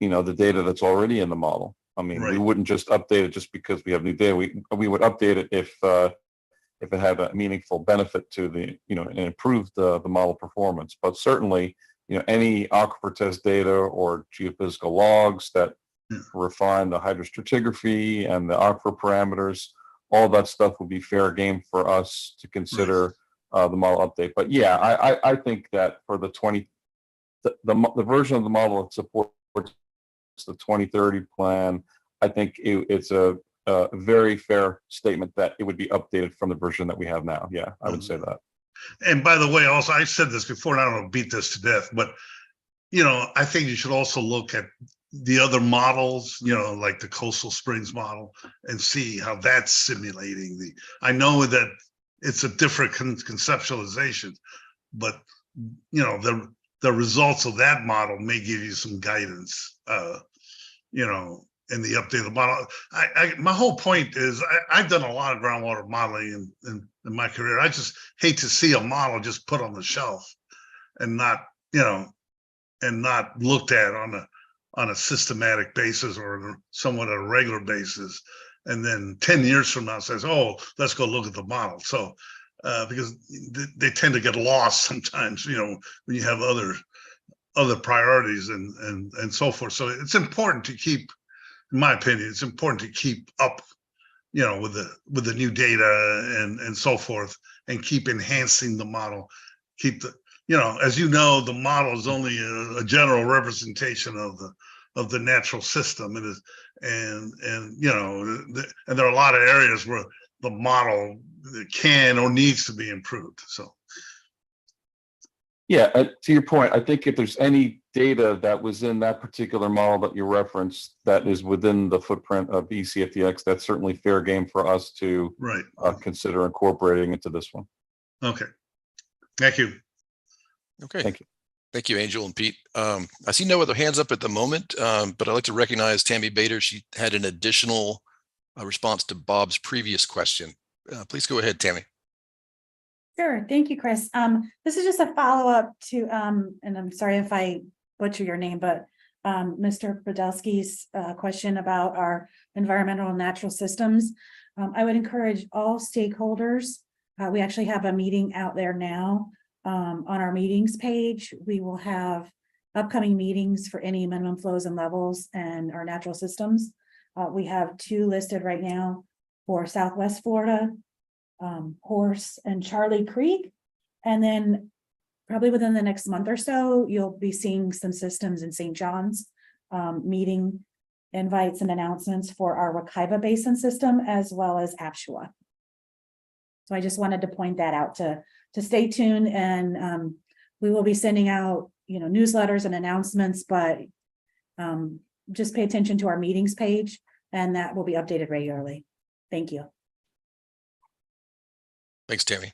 data that's already in the model. I mean, right. We wouldn't just update it just because we have new data. We would update it if it had a meaningful benefit to and improved the model performance. But certainly, any aquifer test data or geophysical logs that refine the hydrostratigraphy and the aquifer parameters, all that stuff would be fair game for us to consider the model update. But yeah, I think that for the version of the model that supports the 2030 plan, I think it's a very fair statement that it would be updated from the version that we have now. Yeah, I would say that. And by the way, also, I said this before, and I don't want to beat this to death, but I think you should also look at the other models, like the Coastal Springs model, and see how that's simulating I know that it's a different conceptualization, but the results of that model may give you some guidance, in the update of the model. My whole point is I've done a lot of groundwater modeling in my career. I just hate to see a model just put on the shelf and not looked at on a systematic basis or somewhat a regular basis. And then 10 years from now says, oh, let's go look at the model. So, because they tend to get lost sometimes, when you have other priorities and so forth. So it's important to keep, in my opinion, it's important to keep up, with the new data and so forth, and keep enhancing the model. Keep as the model is only a general representation of the natural system, and there are a lot of areas where the model can or needs to be improved. So. Yeah, to your point, I think if there's any data that was in that particular model that you referenced that is within the footprint of ECFDX, that's certainly fair game for us to consider incorporating into this one. Okay, Thank you. Okay. Thank you. Thank you, Angel and Pete. I see no other hands up at the moment, but I'd like to recognize Tammy Bader. She had an additional response to Bob's previous question. Please go ahead, Tammy. Sure. Thank you, Chris. This is just a follow-up to, and I'm sorry if I butcher your name, but Mr. Podolsky's question about our environmental and natural systems. I would encourage all stakeholders. We actually have a meeting out there now. On our meetings page, we will have upcoming meetings for any minimum flows and levels and our natural systems. We have 2 listed right now for Southwest Florida, Horse and Charlie Creek. And then probably within the next month or so, you'll be seeing some systems in St. John's, meeting invites and announcements for our Wekiva Basin system, as well as Apshua. So I just wanted to point that out to stay tuned, and we will be sending out, newsletters and announcements, but just pay attention to our meetings page, and that will be updated regularly. Thank you. Thanks, Tammy.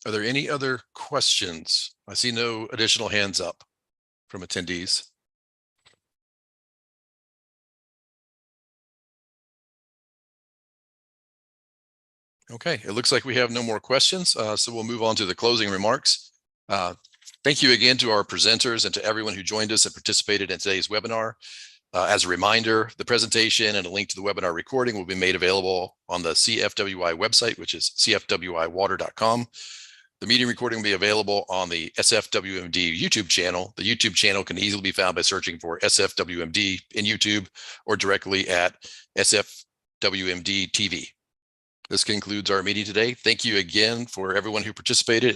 Are there any other questions? I see no additional hands up from attendees. Okay, it looks like we have no more questions, so we'll move on to the closing remarks. Thank you again to our presenters and to everyone who joined us and participated in today's webinar. As a reminder, the presentation and a link to the webinar recording will be made available on the CFWI website, which is cfwiwater.com. The meeting recording will be available on the SFWMD YouTube channel. The YouTube channel can easily be found by searching for SFWMD in YouTube or directly at SFWMD TV. This concludes our meeting today. Thank you again for everyone who participated.